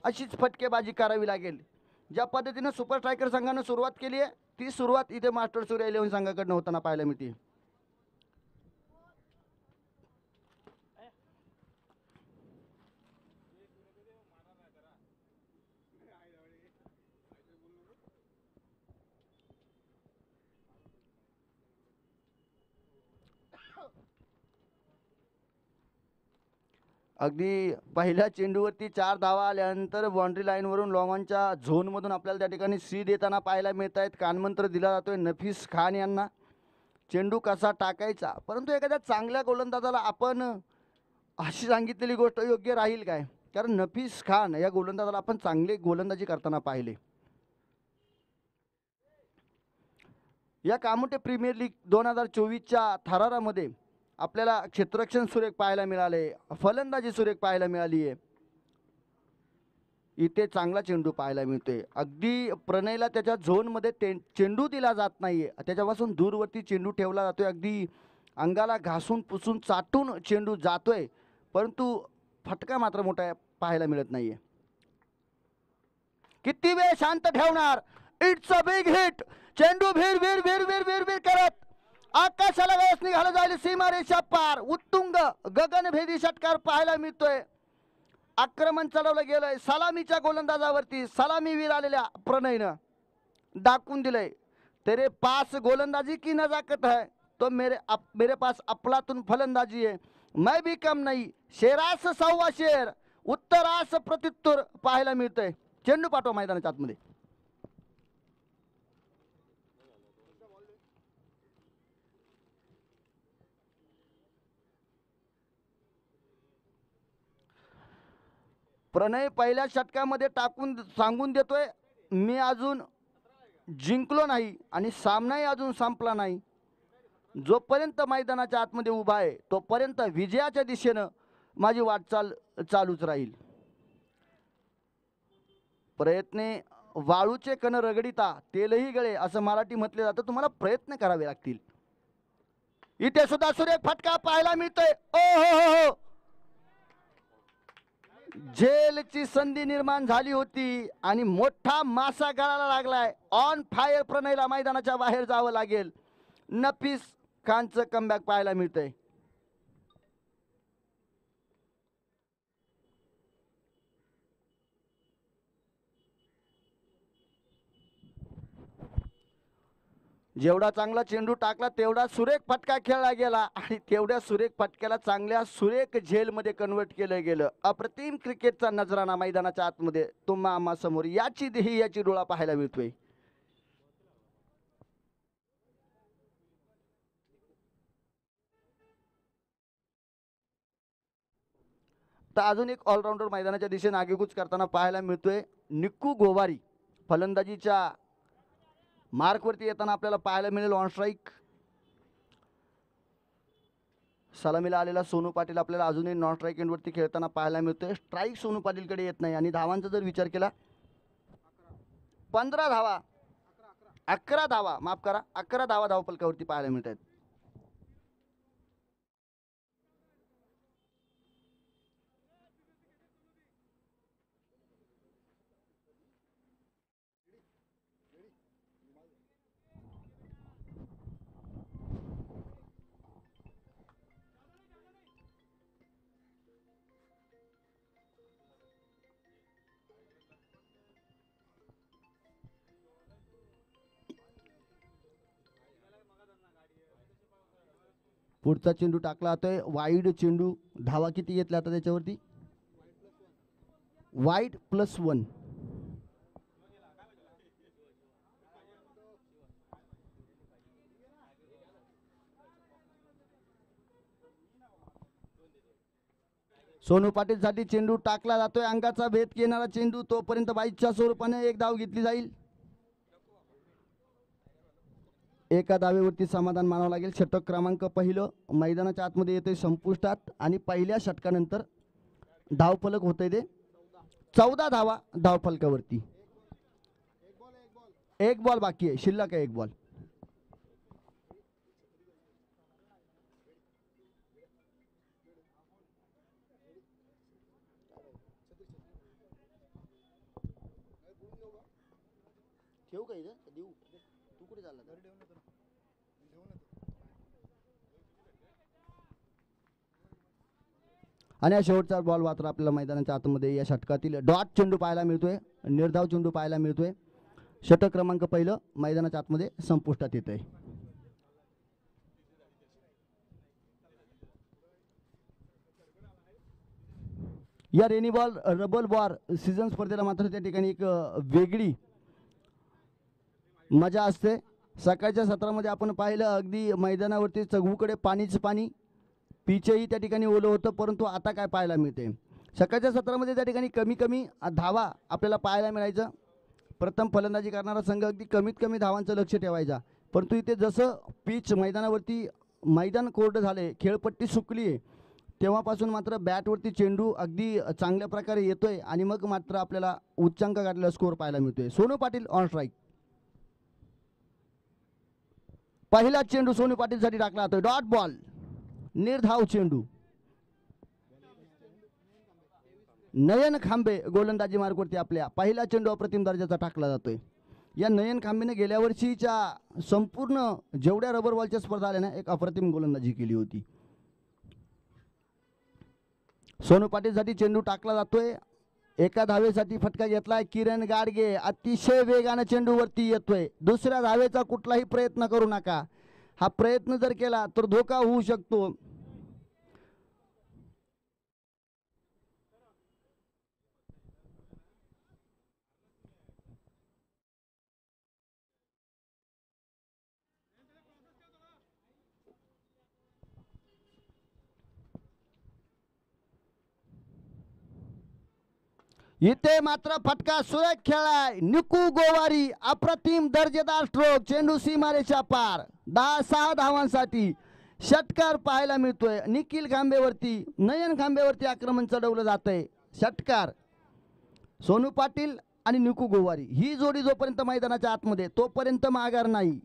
अशीच फटकेबाजी करावी लागेल. ज्या पद्धतीनं सुपर स्ट्रायकर संघानं सुरुवात केली आहे ती सुरुवात इथे मास्टर सूर्या 11 संघाकडनं होताना पाहायला मिळते. अगदी पहिल्या चेंडूवरती 4 धावा आल्यानंतर बाउंड्री लाईनवरून लॉंगॉनच्या झोनमधून आपल्याला त्या ठिकाणी सी देताना पाहायला मिळत आहेत. कानमंत्र दिला जातोय नफीस खान यांना चेंडू कसा टाकायचा. परंतु एखाद्या चांगल्या गोलंदाजाला आपण अशी सांगितलेली गोष्ट योग्य राहील काय, कारण नफीस खान या गोलंदाजाला आपण चांगली गोलंदाजी करताना पाहिले. या कामोटे प्रीमियर लीग 2024च्या थरारामध्ये आपल्याला क्षेत्ररक्षण सुरेख पाहायला मिळाले, फलंदाजी सुरेख पाहायला मिळाली आहे. इथे चांगला चेंडू पाहायला मिळतोय. अगदी प्रणयला त्याच्या झोनमध्ये चेंडू दिला जात नाहीये, त्याच्यापासून दूरवरती चेंडू ठेवला जातोय. अगदी अंगाला घासून पुसून चाटून चेंडू जातोय, परंतु फटका मात्र मोठा पाहायला मिळत नाहीये. किती वेळ शांत ठेवणार. It's a big hit. चेंडू भीर भीर भीर भीर भीर भीर करत आकाशाला वेळेस निघाला जाईल. सीमारेषा पार उत्तुंग गगनभेदी षटकार पाहायला मिळतोय. आक्रमण चढवलं गेलंय सलामीच्या गोलंदाजावरती. सलामीवीर आलेल्या प्रणयनं दाखवून दिलंय, तेरे पास गोलंदाजी की नजाकत है तो मेरे पास अफलातून फलंदाजी है. मैं भी कम नहीं. शेरास सव्वा शेर उत्तरास प्रत्युत्तर पाहायला मिळतंय. चेंडू पाठवा मैदानाच्या आतमध्ये. प्रणय पहिल्या षटकामध्ये टाकून सांगून देतोय, मी अजून जिंकलो नाही आणि सामनाही अजून संपला नाही. जोपर्यंत मैदानाच्या आतमध्ये उभा आहे तोपर्यंत विजयाच्या दिशेनं माझी वाटचाल चालूच राहील. प्रयत्ने वाळूचे कण रगडिता तेलही गळे असं मराठी म्हटले जातं. तुम्हाला प्रयत्न करावे लागतील. इथे सुद्धा सुरेख फटका पाहायला मिळतोय. ओ हो हो, झेलची संधी निर्माण झाली होती आणि मोठा मासा गळाला लागलाय. ऑन फायर प्रणयला मैदानाच्या बाहेर जावं लागेल. नफीस खानचं कमबॅक पाहायला मिळतंय. जेवढा चांगला चेंडू टाकला तेवढा सुरेख फटका खेळला गेला आणि तेवढ्या सुरेख फटक्याला चांगल्या सुरेख झेलमध्ये कन्वर्ट केलं गेलं. अप्रतिम क्रिकेटचा नजराणा मैदानाच्या आतमध्ये तुम्हा आम्हा समोर याची देही याची डोळा पाहायला मिळतोय. तर अजून एक ऑलराऊंडर मैदानाच्या दिशेने आगेकूच करताना पाहायला मिळतोय. निक्कू गोवारी फलंदाजीच्या मार्कवरती येताना आपल्याला पाहायला मिळेल. ऑन स्ट्राईक सलामीला आलेला सोनू पाटील आपल्याला अजूनही नॉन स्ट्राईक एंडवरती खेळताना पाहायला मिळतोय. स्ट्राईक सोनू पाटीलकडे येत नाही आणि धावांचा जर विचार केला 15 धावा 11 धावा माफ करा 11 धावा धावफलकावरती पाहायला मिळत आहेत. पुढचा चेंडू टाकला जातोय. वाईड चेंडू. धावा किती घेतल्या आता त्याच्यावरती? वाईड +1. सोनू पाटील साठी चेंडू टाकला जातोय. अंगाचा भेद घेणारा चेंडू. तोपर्यंत 22च्या स्वरूपाने एक धाव घेतली जाईल. एका धावेवरती समाधान मानावं लागेल. षटक क्रमांक पहिलं मैदानाच्या आतमध्ये येतोय संपुष्टात आणि पहिल्या षटकानंतर धावफलक होतंय ते 14 धावा धावफलकावरती. एक बॉल बाकी आहे. शिल्लक आहे एक बॉल. ठेवू का इथं देऊ? तू कुठे चालला? आणि शेवटचा बॉल मात्र आपल्याला मैदानाच्या आतमध्ये या षटकातील डॉट चेंडू पाहायला मिळतोय. निर्धाव चेंडू पाहायला मिळतोय. षटक क्रमांक पहिलं मैदानाच्या आतमध्ये संपुष्टात येत आहे. या रेनी बॉल रबल बॉल सीझन स्पर्धेला मात्र त्या ठिकाणी एक वेगळी मजा असते. सकाळच्या सत्रामध्ये आपण पाहिलं अगदी मैदानावरती चगूकडे पाणीच पाणी, पिचही त्या ठिकाणी ओलं होतं. परंतु आता काय पाहायला मिळते, सकाळच्या सत्रामध्ये त्या ठिकाणी कमी कमी धावा आपल्याला पाहायला मिळायचं. प्रथम फलंदाजी करणारा संघ अगदी कमीत कमी धावांचं लक्ष ठेवायचा. परंतु इथे जसं पिच मैदानावरती मैदान कोरडं झाले, खेळपट्टी सुकली आहे, तेव्हापासून मात्र बॅटवरती चेंडू अगदी चांगल्या प्रकारे येतोय आणि मग मात्र आपल्याला उच्चांक गाठलेला स्कोअर पाहायला मिळतोय. Sonu Patil on strike. पहिला चेंडू सोनू पाटीलसाठी टाकला जातोय. डॉट बॉल, निर्धाव चेंडू. नयन खांबे गोलंदाजी मार्गवरती आपल्या पहिला चेंडू अप्रतिम दर्जाचा टाकला जातोय. या नयन खांबेने गेल्या वर्षीच्या संपूर्ण जेवढ्या रबर बॉलच्या स्पर्धा आल्या ना, एक अप्रतिम गोलंदाजी केली होती. सोनू पाटीलसाठी चेंडू टाकला जातोय. एका धावेसाठी फटका घेतलाय किरण गाडगे. अतिशय वेगाने चेंडू वरती येतोय. दुसऱ्या धावेचा कुठलाही प्रयत्न करू नका. हा प्रयत्न जर केला तर धोका होऊ शकतो. इथे मात्र फटका सुरेख खेळाय. निकू गोवारी अप्रतिम दर्जेदार स्ट्रोक. चेंडू सीमारेषा पार. 10-6 धावांसाठी षटकार पाहायला मिळतोय. निखिल खांबेवरती, नयन खांबेवरती आक्रमण चढवलं जातंय. षटकार. सोनू पाटील आणि निकू गोवारी ही जोडी जोपर्यंत मैदानाच्या आतमध्ये तोपर्यंत माघार नाही.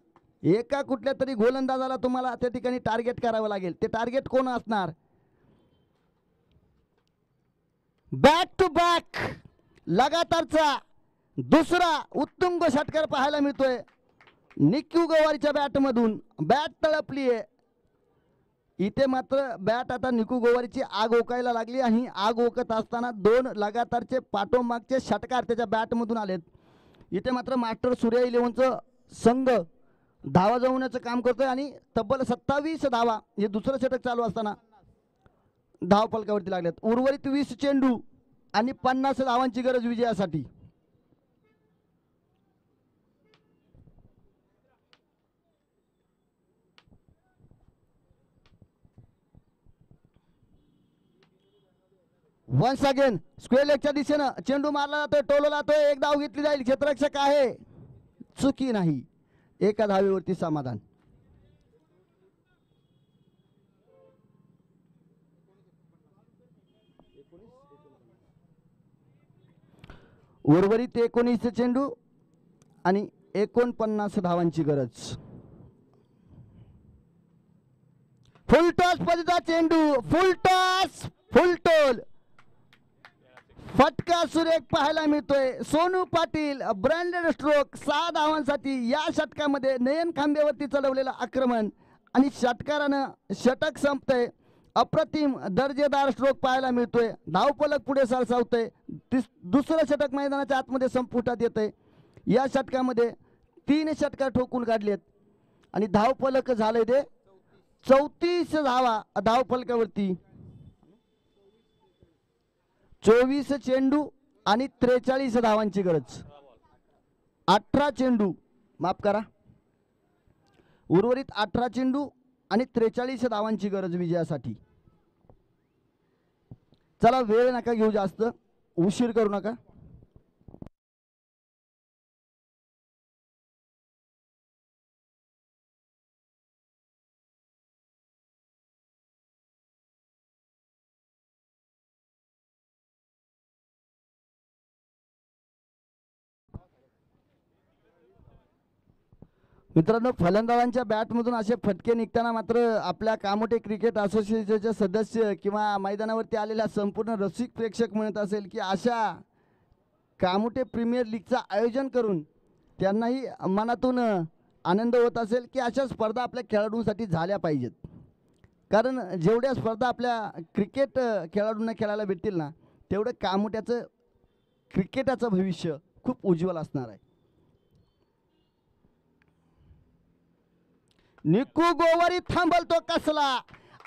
एका कुठल्या तरी गोलंदाजाला तुम्हाला त्या ठिकाणी टार्गेट करावं लागेल. ते टार्गेट कोण असणार? बॅक टू बॅक लगातारचा दुसरा उत्तुंग षटकार पाहायला मिळतोय निकू गोवारीच्या बॅटमधून. बॅट तळपली आहे. इथे मात्र बॅट आता निकू गोवारीची आग ओकायला लागली आणि आग ओकत असताना 2 लगातारचे पाठोमागचे षटकार त्याच्या बॅटमधून आलेत. इथे मात्र मास्टर सूर्या 11चं संघ धावा जमवण्याचं काम करतोय आणि तब्बल 27 धावा हे दुसरं षटक चालू असताना धाव फलकावरती लागल्यात. उर्वरित 20 चेंडू आणि 50 धावांची गरज विजयासाठी. वन्स अगेन स्क्वेअर लेगच्या दिशेनं चेंडू मारला जातोय, टोलला जातोय. एक धाव घेतली जाईल. क्षेत्ररक्षक आहे, चुकी नाही. एका धावेवरती समाधान. उर्वरित 19 चेंडू आणि 49 धावांची गरज. फुल टॉस पद्धतीचा चेंडू. फुल टॉस, फुल टोल. फटका सुरेख पाहायला मिळतोय. Sonu Patil branded stroke. 6 धावांसाठी या षटकामध्ये नयन खांबेवरती चढवलेलं आक्रमण आणि षटकारानं षटक संपतंय. अप्रतिम दर्जेदार स्ट्रोक पाहायला मिळतोय. धावफलक पुढे सरसावतंय. दुसरं षटक मैदानाच्या आतमध्ये संपुटात येतंय. या षटकामध्ये 3 षटकार ठोकून काढलेत आणि धावफलक झालंय ते 34 धावा धावफलकावरती. 24 चेंडू आणि 43 धावांची गरज. 18 चेंडू, माफ करा, उर्वरित 18 चेंडू आणि 43 धावांची गरज विजयासाठी. चला वेळ नका घेऊ, जास्त उशीर करू नका. मित्रांनो, फलंदाजांच्या बॅटमधून असे फटके निघताना मात्र आपल्या कामोठे क्रिकेट असोसिएशनचे सदस्य किंवा मैदानावरती आलेल्या संपूर्ण रसिक प्रेक्षक म्हणत असेल की अशा कामोठे प्रीमियर लीगचं आयोजन करून त्यांनाही मनातून आनंद होत असेल की अशा स्पर्धा आपल्या खेळाडूंसाठी झाल्या पाहिजेत. कारण जेवढ्या स्पर्धा आपल्या क्रिकेट खेळाडूंना खेळायला भेटतील ना, तेवढं कामोठ्याचं क्रिकेटाचं भविष्य खूप उज्ज्वल असणार आहे. निकू गोवारी थांबलतो कसला.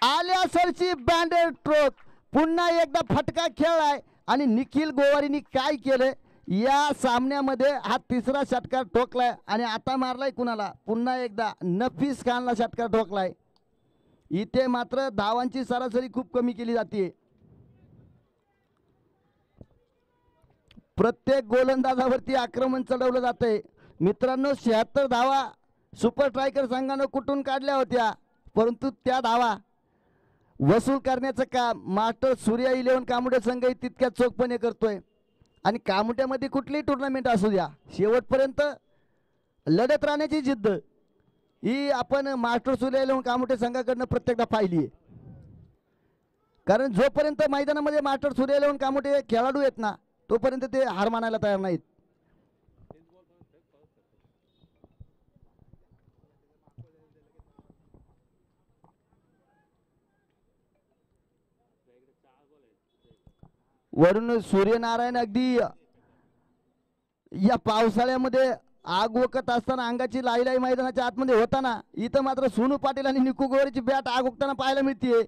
आल्या सरची बँडेड स्ट्रोक. पुन्हा एकदा फटका खेळलाय आणि निखिल गोवारीनी काय केलंय या सामन्यामध्ये हा तिसरा षटकार ठोकलाय आणि आता मारलाय कुणाला पुन्हा एकदा नफीस खानला षटकार ठोकलाय. इथे मात्र धावांची सरासरी खूप कमी केली जाते. प्रत्येक गोलंदाजावरती आक्रमण चढवलं जातंय मित्रांनो. 76 धावा सुपर स्ट्रायकर संघानं कुठून काढल्या होत्या, परंतु त्या धावा वसूल करण्याचं काम मास्टर सूर्या 11 कामुटे संघही तितक्याच चोखपणे करतोय. आणि कामुट्यामध्ये कुठलीही टुर्नामेंट असू द्या शेवटपर्यंत लढत राहण्याची जिद्द ही आपण मास्टर सूर्या 11 कामुटे संघाकडनं प्रत्येकदा पाहिली आहे. कारण जोपर्यंत मैदानामध्ये मास्टर सूर्या 11 कामुटे खेळाडू आहेत ना तोपर्यंत ते हार मानायला तयार नाहीत. वरून सूर्यनारायण अगदी या पावसाळ्यामध्ये आग ओकत असताना अंगाची लाई मैदानाच्या आतमध्ये होताना इथं मात्र सोनू पाटील आणि निकू गोवारीची बॅट आग ओकताना पाहायला मिळते.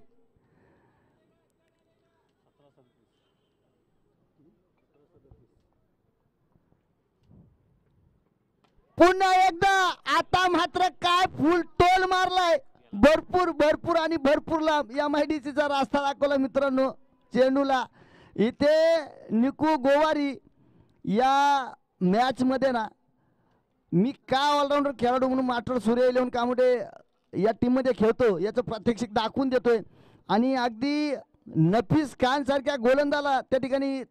पुन्हा एकदा आता मात्र काय फुल टोल मारलाय भरपूर भरपूर आणि भरपूर लांब MIDCचा रास्ता दाखवला मित्रांनो चेंडूला. इथे निकू गोवारी या मॅच मध्ये ना मी का ऑलराऊंडर खेळाडू म्हणून मास्टर सूर्या 11 कामुटे या टीम मध्ये खेळतो याचं प्रात्यक्षिक दाखवून देतोय. आणि अगदी नफीस खान सारख्या गोलंदाला त्या ठिकाणी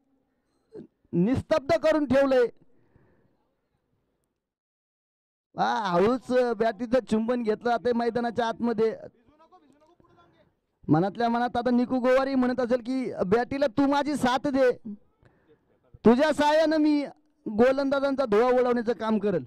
निस्तब्ध करून ठेवलंय. हळूच बॅटीचं चुंबन घेतलं जाते मैदानाच्या आतमध्ये. मनातल्या मनात आता निकू गोवारी म्हणत असेल की बॅटीला तू माझी साथ दे, तुझ्या सहाय्यानं मी गोलंदाजांचा धुवा उडवण्याचं काम करेल.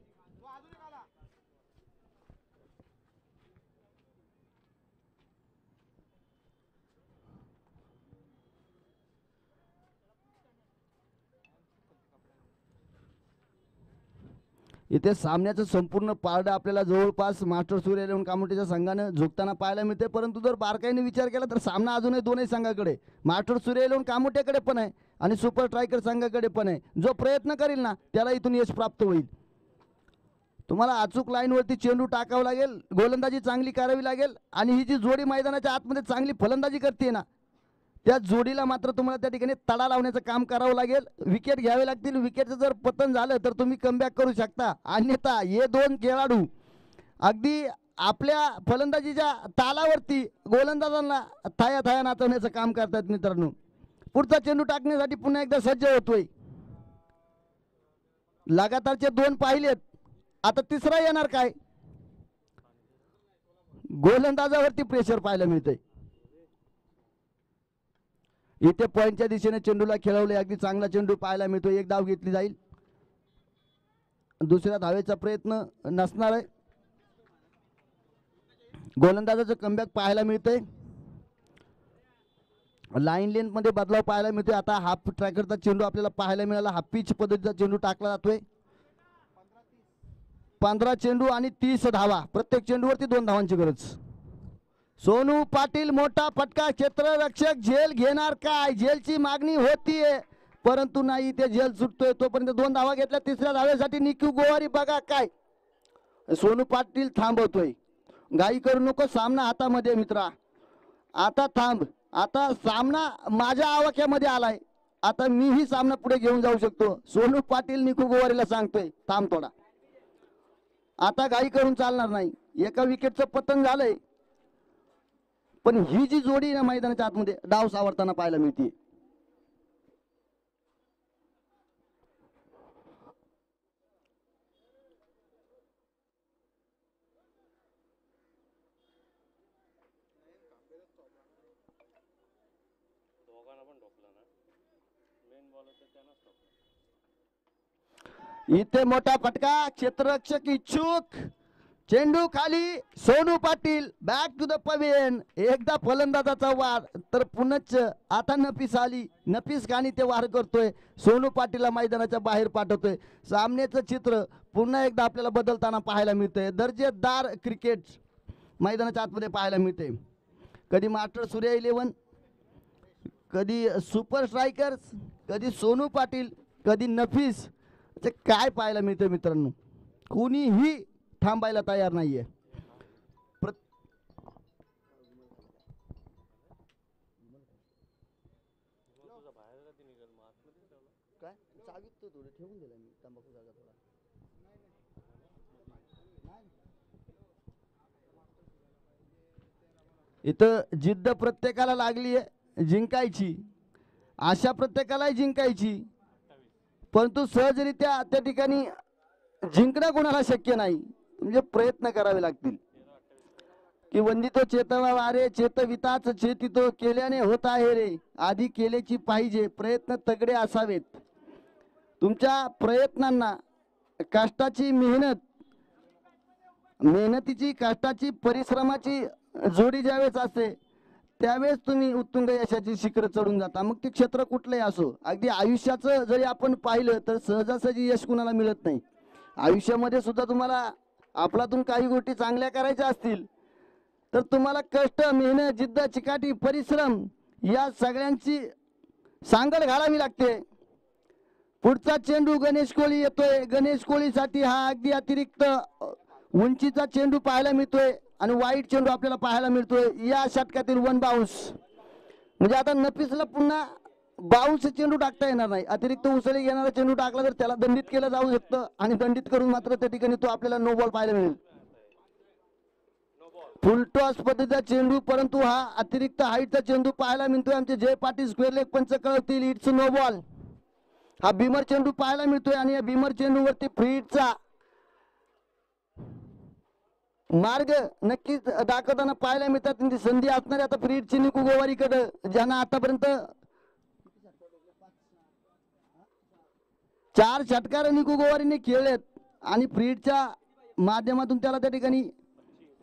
इथे सामन्याचं संपूर्ण पारडं आपल्याला जवळपास मास्टर सूर्या 11 कामुटेच्या संघानं झुकताना पाहायला मिळते. परंतु जर बारकाईने विचार केला तर सामना अजूनही दोन्ही संघाकडे मास्टर सूर्या 11 कामुटेकडे पण आहे आणि सुपर स्ट्रायकर संघाकडे पण आहे. जो प्रयत्न करेल ना त्याला इथून यश प्राप्त होईल. तुम्हाला अचूक लाईनवरती चेंडू टाकावा लागेल, गोलंदाजी चांगली करावी लागेल आणि ही जी जोडी मैदानाच्या आतमध्ये चांगली फलंदाजी करते ना त्या जोडीला मात्र तुम्हाला त्या ठिकाणी तडा लावण्याचं काम करावं लागेल. विकेट घ्यावे लागतील. विकेटचं जर पतन झालं तर तुम्ही कमबॅक करू शकता. अन्यथा हे दोन खेळाडू अगदी आपल्या फलंदाजीच्या तालावरती गोलंदाजांना थाया थाया नाचवण्याचं काम करतात मित्रांनो. पुढचा चेंडू टाकण्यासाठी पुन्हा एकदा सज्ज होतोय. लगातारचे 2 पाहिलेत, आता तिसरा येणार काय. गोलंदाजावरती प्रेशर पाहायला मिळतंय. इथे पॉइंटच्या दिशेने चेंडूला खेळवले. अगदी चांगला चेंडू पाहायला मिळतो. एक धाव घेतली जाईल. दुसऱ्या धावेचा प्रयत्न नसणार आहे. गोलंदाजाचं कमबॅक पाहायला मिळतंय. लाईन लेंथ मध्ये बदलाव पाहायला मिळतोय. आता हाफ ट्रॅकरचा चेंडू आपल्याला पाहायला मिळाला. हाफ पिच पद्धतीचा चेंडू टाकला जातोय. 15 चेंडू आणि 30 धावा. प्रत्येक चेंडूवरती 2 धावांची गरज. सोनू पाटील मोठा फटका. क्षेत्ररक्षक झेल घेणार काय. झेलची मागणी होतीये परंतु नाही. ते झेल सुटतोय. तोपर्यंत 2 धावा घेतल्या. तिसऱ्या धावेसाठी निकू गोवारी बघा काय. सोनू पाटील थांबवतोय. घाई करू नको. सामना हातामध्ये मित्रा. आता थांब. आता सामना माझ्या आवाक्यामध्ये आलाय. आता मीही सामना पुढे घेऊन जाऊ शकतो. सोनू पाटील निकू गोवारीला सांगतोय थांब थोडा. आता घाई करून चालणार नाही. एका विकेटचं पतन झालंय पण ही जी जोडी ना मैदानाच्या आतमध्ये डाव सावरताना पाहायला मिळते. इथे मोठा फटका. क्षेत्ररक्षक इच्छुक. चेंडू खाली. Sonu Patil back to the pavilion. एकदा फलंदाजाचा वार तर पुनच आता नफीस आली. नफीस खानी ते वार करतोय. सोनू पाटीलला मैदानाच्या बाहेर पाठवतोय. सामन्याचं चित्र पुन्हा एकदा आपल्याला बदलताना पाहायला मिळतंय. दर्जेदार क्रिकेट मैदानाच्या आतमध्ये पाहायला मिळते. कधी मास्टर सूर्या 11, कधी सुपर स्ट्रायकर्स कधी सोनू पाटील, कधी नफीस, ते काय पाहायला मिळतं मित्रांनो, कुणीही थांबायला तयार नाहीये. इथं जिद्द प्रत्येकाला लागली आहे जिंकायची, आशा प्रत्येकालाही जिंकायची, परंतु सहजरित्या त्या ठिकाणी जिंकणं कोणाला शक्य नाही. म्हणजे प्रयत्न करावे लागतील. की वंदितो चेतवा वारे चेतविताच चेतितो, केल्याने होत आहे रे, आधी केल्याची पाहिजे, प्रयत्न तगडे असावेत. तुमच्या प्रयत्नांना कष्टाची मेहनतीची कष्टाची परिश्रमाची जोडी ज्यावेळेस असते त्यावेळेस तुम्ही उत्तुंग यशाची शिखर चढून जाता. मग ते क्षेत्र कुठलंही असो, अगदी आयुष्याचं जरी आपण पाहिलं तर सहजासहजी यश कुणाला मिळत नाही. आयुष्यामध्ये सुद्धा तुम्हाला आपल्यातून काही गोष्टी चांगल्या करायच्या असतील तर तुम्हाला कष्ट, मेहनत, जिद्द, चिकाटी, परिश्रम या सगळ्यांची सांगड घालावी लागते. पुढचा चेंडू गणेश कोळी येतोय. गणेश कोळीसाठी हा अगदी अतिरिक्त उंचीचा चेंडू पाहायला मिळतोय आणि वाईट चेंडू आपल्याला पाहायला मिळतोय. या षटकातील 1 बाउन्स, म्हणजे आता नफीसला पुन्हा बाउन्स चेंडू टाकता येणार नाही. अतिरिक्त उसळी घेणारा चेंडू टाकला तर त्याला दंडित केलं जाऊ शकतं आणि दंडित करून मात्र त्या ठिकाणी तो आपल्याला नो बॉल पाहायला मिळेल. फुल टॉस पद्धतीचा चेंडू, परंतु हा अतिरिक्त हाईटचा चेंडू पाहायला मिळतोय. आमचे जय पाटील स्क्वेअर लेग पंच कळवतील इट्स नो बॉल. हा भीमर चेंडू पाहायला मिळतोय आणि या भीमर चेंडूवरती फ्रीडचा मार्ग नक्कीच दाखवताना पाहायला मिळतात. त्यांची संधी असणारी आता फ्रीडची निकू गोवारीकडे, ज्यांना आतापर्यंत 4 षटकार निकू गोवारीने खेळलेत आणि फ्रीडच्या माध्यमातून त्याला त्या ठिकाणी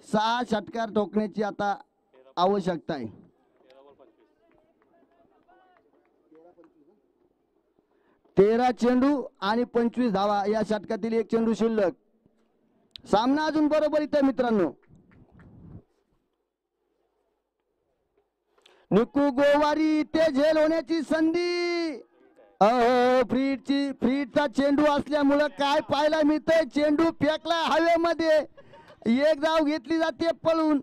6 षटकार ठोकण्याची आता आवश्यकता आहे. 13 चेंडू आणि 25 धावा, या षटकातील एक चेंडू शिल्लक. सामना अजून बरोबर इथे मित्रांनो. निकू गोवारी ते झेल होण्याची संधी. फ्रीडचा चेंडू असल्यामुळं काय पाहायला मिळतंय, चेंडू फेकला हवेमध्ये, एक धाव घेतली जाते पळून,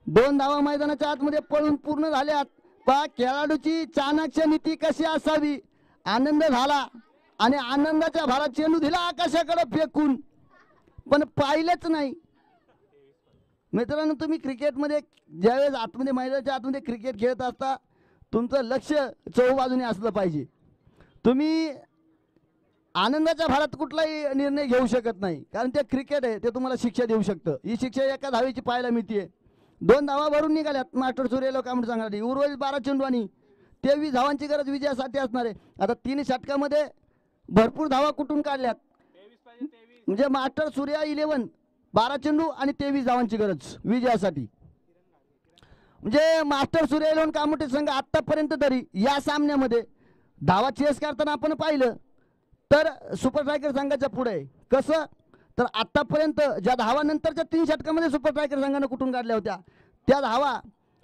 2 धावा मैदानाच्या आतमध्ये पळून पूर्ण झाल्यात. पहा खेळाडूची चाणक्य नीती कशी असावी. आनंद झाला आणि आनंदाच्या भारात चेंडू दिला आकाशाकडे फेकून, पण पाहिलंच नाही. मित्रांनो, तुम्ही क्रिकेटमध्ये ज्यावेळेस आतमध्ये मैदानाच्या आतमध्ये क्रिकेट खेळत असता तुमचं लक्ष चहूबाजूने असलं पाहिजे. तुम्ही आनंदाच्या भारात कुठलाही निर्णय घेऊ शकत नाही, कारण ते क्रिकेट आहे, ते तुम्हाला शिक्षा देऊ शकतं. ही शिक्षा एका धावेची पाहायला मिळते. 2 धावा भरून निघाल्यात मास्टर सूर्यलो कामड सांगणारी. उर्वरित 12 चेंडू आणि 23 धावांची गरज विजयासाठी असणार आहे. आता 3 षटकामध्ये भरपूर धावा कुठून काढल्यात, म्हणजे मास्टर सूर्या 11, 12 चेंडू आणि 23 धावांची गरज विजयासाठी. म्हणजे मास्टर सूर्या 11 कामोटे संघ आतापर्यंत तरी या सामन्यामध्ये धावा चेस करताना आपण पाहिलं तर सुपर स्ट्रायकर संघाच्या पुढे आहे. कसं तर आतापर्यंत ज्या धावा नंतरच्या 3 षटकामध्ये सुपर स्ट्रायकर संघानं कुठून काढल्या होत्या त्या धावा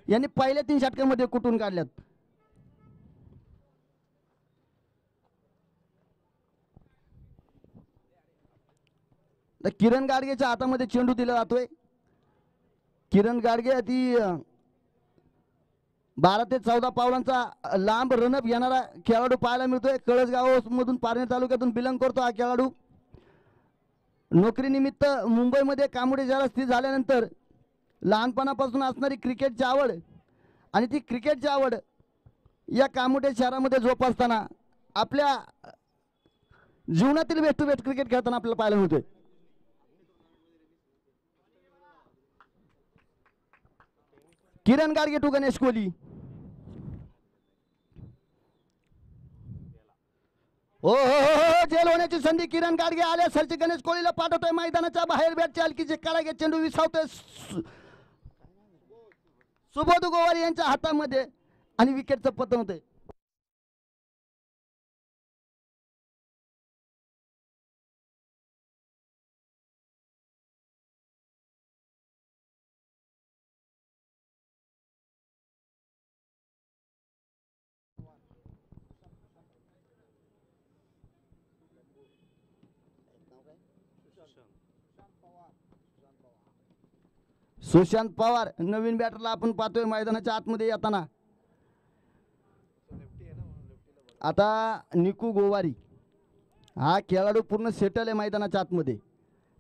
यांनी पहिल्या 3 षटकामध्ये कुठून काढल्यात. तर किरण गाडगेच्या हातामध्ये चेंडू दिला जातोय. किरण गाडगे ती 12 ते 14 पावलांचा लांब रनअप घेणारा खेळाडू पाहायला मिळतोय. कळसगाव मधून पारनेर तालुक्यातून बिलंग करतो हा खेळाडू. नोकरीनिमित्त मुंबईमध्ये कामोडे शहरात स्थित झाल्यानंतर लहानपणापासून असणारी क्रिकेटची आवड आणि ती क्रिकेटची आवड या कामोडे शहरामध्ये जोपासताना आपल्या जीवनातील बेस्ट टू बेस्ट क्रिकेट खेळताना आपल्याला पाहायला मिळतोय. किरण गाडगे टू गणेश कोहली. हो जेल होण्याची संधी. किरण गाडगे आल्या सरची गणेश कोहलीला पाठवतोय मैदानाच्या बाहेर. बॅटची हलकीचे काळागे चेंडू विसावतोय सुबोध गोवारी यांच्या हातामध्ये आणि विकेटचं पतन होतंय. सुशांत पवार नवीन बॅटरला आपण पाहतोय मैदानाच्या आतमध्ये येताना. आता निकू गोवारी हा खेळाडू पूर्ण सेटल आहे मैदानाच्या आतमध्ये.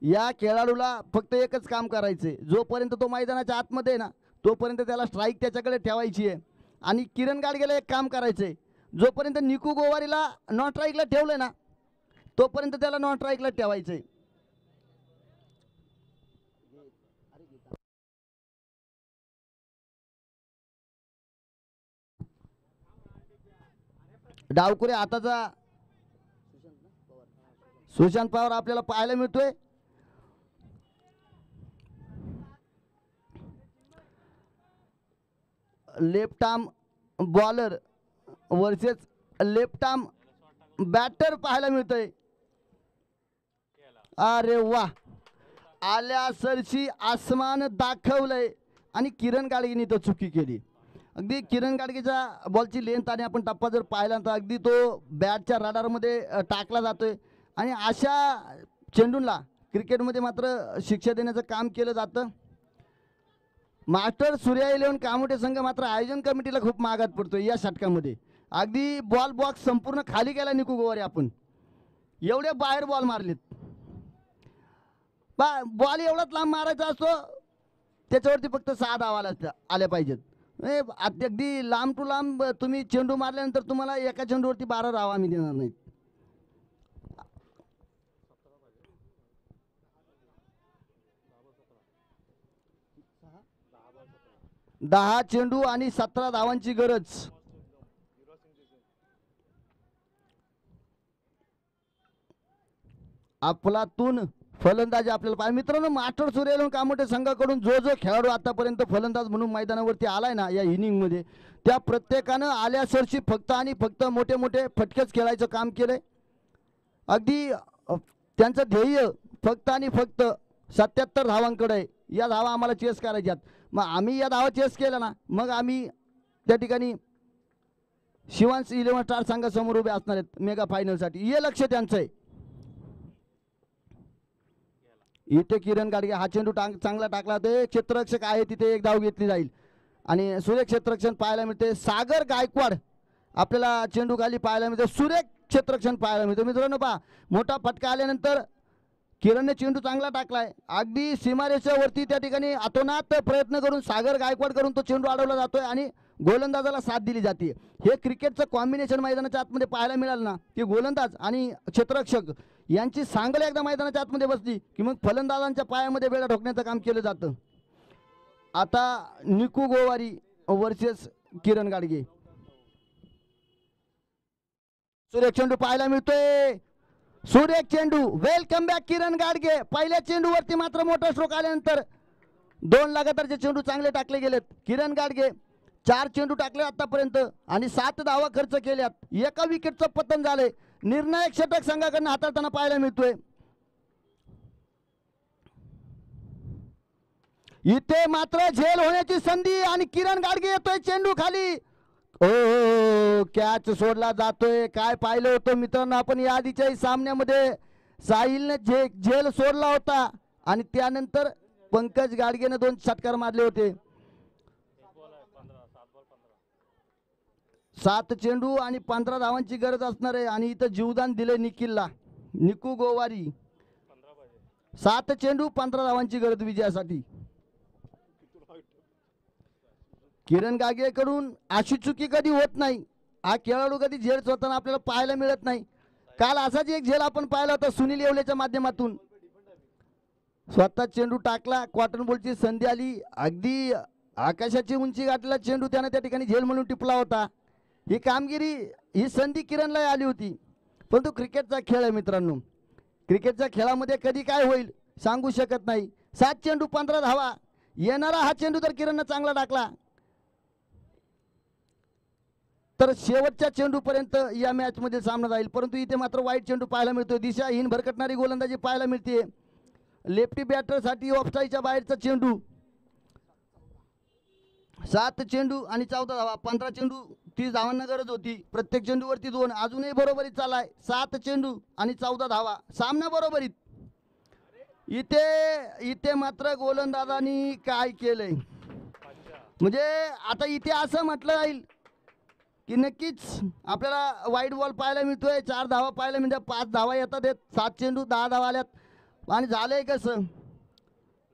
या खेळाडूला फक्त एकच काम करायचंय, जोपर्यंत तो मैदानाच्या आतमध्ये आहे ना तोपर्यंत त्याला स्ट्राईक त्याच्याकडे ठेवायची आहे. आणि किरण गाडगेला एक काम करायचंय, जोपर्यंत निकू गोवारीला नॉन स्ट्राईकला ठेवलंय ना तोपर्यंत त्याला नॉन स्ट्राईकला ठेवायचंय. डावकुरे हाताचा सुशांत पवार आपल्याला पाहायला मिळतोय. Left arm bowler versus left arm batter पाहायला मिळतोय. अरे वा, आल्या सरशी आसमान दाखवलंय आणि किरण गाडगेने तो चुकी केली. अगदी किरण गाडगेच्या बॉलची लेंथ आणि आपण टप्पा जर पाहिला तर अगदी तो बॅटच्या रडारमध्ये टाकला जातोय. आणि अशा चेंडूंना क्रिकेटमध्ये मात्र शिक्षा देण्याचं काम केलं जातं. मास्टर सूर्या 11 कामोठे संघ मात्र आयोजन कमिटीला खूप मागात पडतोय या षटकामध्ये. अगदी बॉल बॉक्स संपूर्ण खाली गेला निकू गोवारी. आपण एवढे बाहेर बॉल मारलेत. बॉल एवढाच लांब मारायचा असतो त्याच्यावरती फक्त 6 धावा आल्या पाहिजेत. अगदी लांब टू लांब तुम्ही चेंडू मारल्यानंतर तुम्हाला एका चेंडूवरती 12 धावा आम्ही देणार नाहीत. दहा चेंडू आणि 17 धावांची गरज. अफलातून फलंदाजी आपल्याला पाहिजे. मित्रांनो, मास्टर सूर्य कामोठे संघाकडून जो जो खेळाडू आतापर्यंत फलंदाज म्हणून मैदानावरती आलाय ना या इनिंगमध्ये, त्या प्रत्येकानं आल्या सरशी फक्त आणि फक्त मोठे मोठे फटकेच खेळायचं काम केलंय. अगदी त्यांचं ध्येय फक्त आणि फक्त 77 धावांकडे आहे. या धावा आम्हाला चेस करायच्यात. मग आम्ही या धावा चेस केल्या ना मग आम्ही त्या ठिकाणी शिवांश 11 स्टार संघासमोर उभे असणार आहेत मेगा फायनलसाठी. हे लक्ष त्यांचं आहे. इथे किरण गाडगे हा चेंडू चांगला टाकला. ते क्षेत्ररक्षक आहे तिथे एक धाव घेतली जाईल आणि सुरेख क्षेत्ररक्षण पाहायला मिळते. सागर गायकवाड आपल्याला चेंडू खाली पाहायला मिळते. सुरेख क्षेत्ररक्षण पाहायला मिळते. मित्रांनो पहा, मोठा फटका आल्यानंतर किरणने चेंडू चांगला टाकलाय. अगदी सीमारेषेवरती त्या ठिकाणी अतोनात प्रयत्न करून सागर गायकवाड करून तो चेंडू अडवला जातोय आणि गोलंदाजाला साथ दिली जाते. हे क्रिकेटचं कॉम्बिनेशन मैदानाच्या आतमध्ये पाहायला मिळालं ना की गोलंदाज आणि क्षेत्ररक्षक यांची सांगल एकदा मैदानाच्या आतमध्ये बसली की मग फलंदाजांच्या पायामध्ये बेडा ठोकण्याचं काम केलं जातं. आता निकू गोवारी वर्सेस किरण गाडगे. सुरेख चेंडू पाहायला मिळतोय. सुरेख चेंडू. वेलकम बॅक किरण गाडगे. पहिल्या चेंडूवरती मात्र मोठा स्ट्रोक आल्यानंतर 2 लगातारचे चेंडू चांगले टाकले गेलेत. किरण गाडगे 4 चेंडू टाकले आतापर्यंत आणि 7 धावा खर्च केल्यात. एका विकेटचं पतन झालंय. निर्णायक षटक संघाकडून हाताळताना पाहायला मिळतोय. इथे मात्र झेल होण्याची संधी आणि किरण गाडगे येतोय चेंडू खाली. ओ कॅच सोडला जातोय. काय पाहिलं होतं मित्रांनो आपण या आधीच्याही सामन्यामध्ये साहिलने झेल सोडला होता आणि त्यानंतर पंकज गाडगेने 2 षटकार मारले होते. 7 चेंडू आणि 15 धावांची गरज असणार आहे आणि इथं जीवदान दिले निखिलला. निकू गोवारी 7 चेंडू 15 धावांची गरज विजयासाठी. किरण गाडगेकडून अशी चुकी कधी होत नाही. हा खेळाडू कधी झेल स्वतःला आपल्याला पाहायला मिळत नाही. काल असाच एक झेल आपण पाहिला होता सुनील येवलेच्या माध्यमातून. स्वतः चेंडू टाकला, कॉटन बॉलची संधी आली, अगदी आकाशाची उंची गाठला चेंडू त्याने त्या ठिकाणी झेल म्हणून टिपला होता. ही कामगिरी ही संधी किरणला आली होती. परंतु क्रिकेटचा खेळ आहे मित्रांनो. क्रिकेटच्या खेळामध्ये कधी काय होईल सांगू शकत नाही. 7 चेंडू 15 धावा. येणारा हा चेंडू जर किरणनं चांगला टाकला तर शेवटच्या चेंडूपर्यंत या मॅच मध्ये सामना जाईल. परंतु इथे मात्र वाईट चेंडू पाहायला मिळतो. दिशाहीन भरकटणारी गोलंदाजी पाहायला मिळते. लेफ्टी बॅटरसाठी ऑफस्ट्राईकच्या बाहेरचा चेंडू. 7 चेंडू आणि 14 धावा. 15 चेंडू 30 धावांना गरज होती. प्रत्येक चेंडूवरती 2. अजूनही बरोबरीत चालाय. 7 चेंडू आणि 14 धावा. सामना बरोबरीत. इथे इथे मात्र गोलंदाजांनी काय केलंय, म्हणजे आता इथे असं म्हटलं जाईल की नक्कीच आपल्याला वाईट बॉल पाहायला मिळतोय, 4 धावा पाहायला म्हणजे 5 धावा येतात, 7 चेंडू 10 धावा आल्यात. आणि झालंय कसं,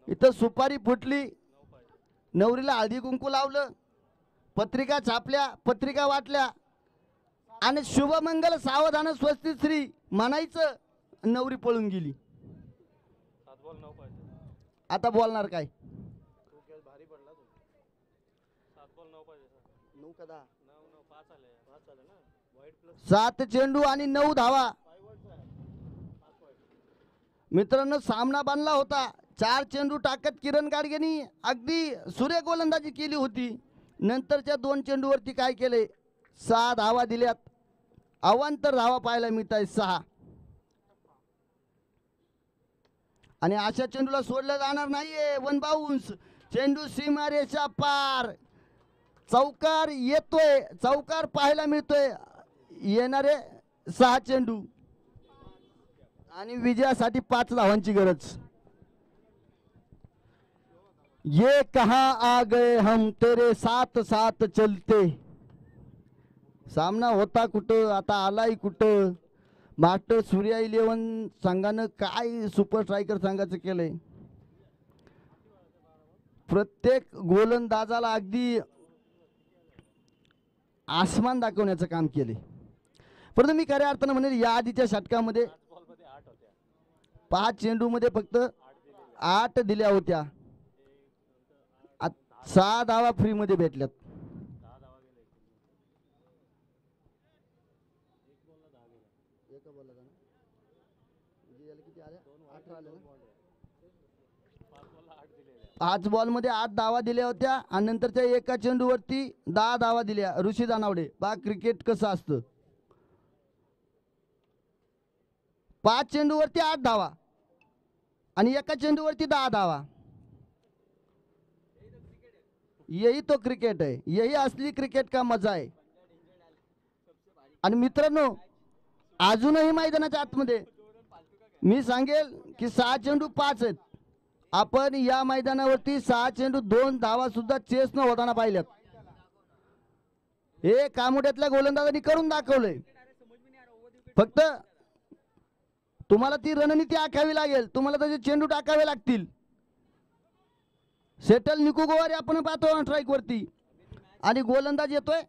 इथं सुपारी फुटली, नवरीला हळदी कुंकू लावलं, पत्रिका छापल्या, पत्रिका वाटल्या आणि शुभमंगल सावधान स्वस्ती श्री म्हणायचं, नवरी पळून गेली. आता बोलणार काय? 7 चेंडू आणि 9 धावा. मित्रांनो सामना बनला होता. 4 चेंडू टाकत किरण गाडगेनी अगदी सुरेख गोलंदाजी केली होती. नंतरच्या 2 चेंडूवरती काय केले, 6 धावा दिल्यात. अवांतर धावा पाहायला मिळत आहे 6. आणि अशा चेंडूला सोडलं जाणार नाहीये. 1 बाउन्स, चेंडू सीमारेषा पार, चौकार येतोय, चौकार पाहायला मिळतोय. येणारे 6 चेंडू आणि विजयासाठी 5 धावांची गरज. ये कहां आ गए हम तेरे साथ साथ चलते. सामना होता कुठं, आता आलाय कुठं. मास्टर सूर्या 11 संघानं काय सुपर स्ट्रायकर संघाचं केलंय. प्रत्येक गोलंदाजाला अगदी आसमान दाखवण्याचं काम केले. परंतु मी खऱ्या अर्थानं म्हणेल या आधीच्या षटकामध्ये 5 चेंडूमध्ये फक्त 8 दिल्या होत्या. 6 धावा फ्री मध्ये भेटल्यात. पाच बॉल मध्ये 8 धावा दिल्या होत्या आणि नंतरच्या एका चेंडूवरती 10 धावा दिल्या. ऋषी दानावडे बा क्रिकेट कसं असतं. 5 चेंडूवरती 8 धावा आणि एका चेंडूवरती 10 धावा. यही तो क्रिकेट है, यही असली क्रिकेट का मजा आहे. आणि मित्रांनो अजूनही मैदानाच्या आतमध्ये मी सांगेल की 6 चेंडू 5 आहेत. आपण या मैदानावरती 6 चेंडू 2 धावा सुद्धा चेस न होताना पाहिल्यात. हे कामोड्यातल्या गोलंदाजांनी करून दाखवलंय. फक्त तुम्हाला ती रणनीती आखावी लागेल, तुम्हाला त्याचे चेंडू टाकावे लागतील. सेटल निकू गोवारी आपण पाहतो स्ट्राईक वरती आणि गोलंदाज येतोय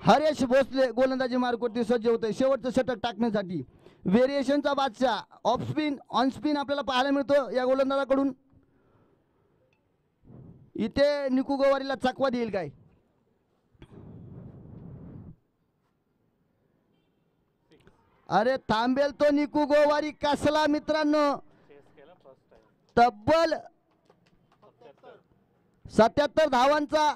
हरेश भोसले गोलंदाजी मार्कवरती सज्ज होतोय शेवटचं षटक टाकण्यासाठी. व्हेरिएशनचा बादशाह ऑफ स्पिन ऑन स्पिन आपल्याला पाहायला मिळतो या गोलंदाजाकडून. इथे निकू गोवारीला चकवा देईल काय. अरे थांबेल तो निकू गोवारी कसला मित्रांनो. तब्बल 77 धावांचा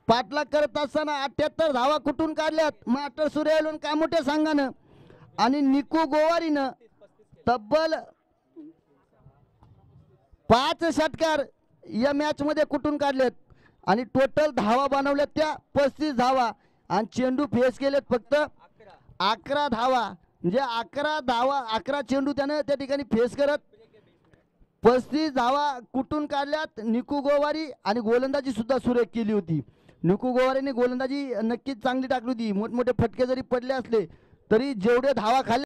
पाठलाग करत असताना 78 धावा कुठून काढल्यात मास्टर सूर्या कामोठ्या संघानं. आणि निकू गोवारीनं तब्बल 5 षटकार या मॅच मध्ये कुठून काढलेत आणि टोटल धावा बनवल्यात त्या 35 धावा आणि चेंडू फेस केलेत फक्त 11 धावा. म्हणजे 11 धावा 11 चेंडू त्यानं त्या ठिकाणी फेस करत 35 धावा कुठून काढल्यात निकू गोवारी. आणि गोलंदाजी सुद्धा सुरेख केली होती. निकू गोवारीने गोलंदाजी नक्कीच चांगली टाकली होती. मोठमोठे फटके जरी पडले असले तरी जेवढे धावा खाल्ले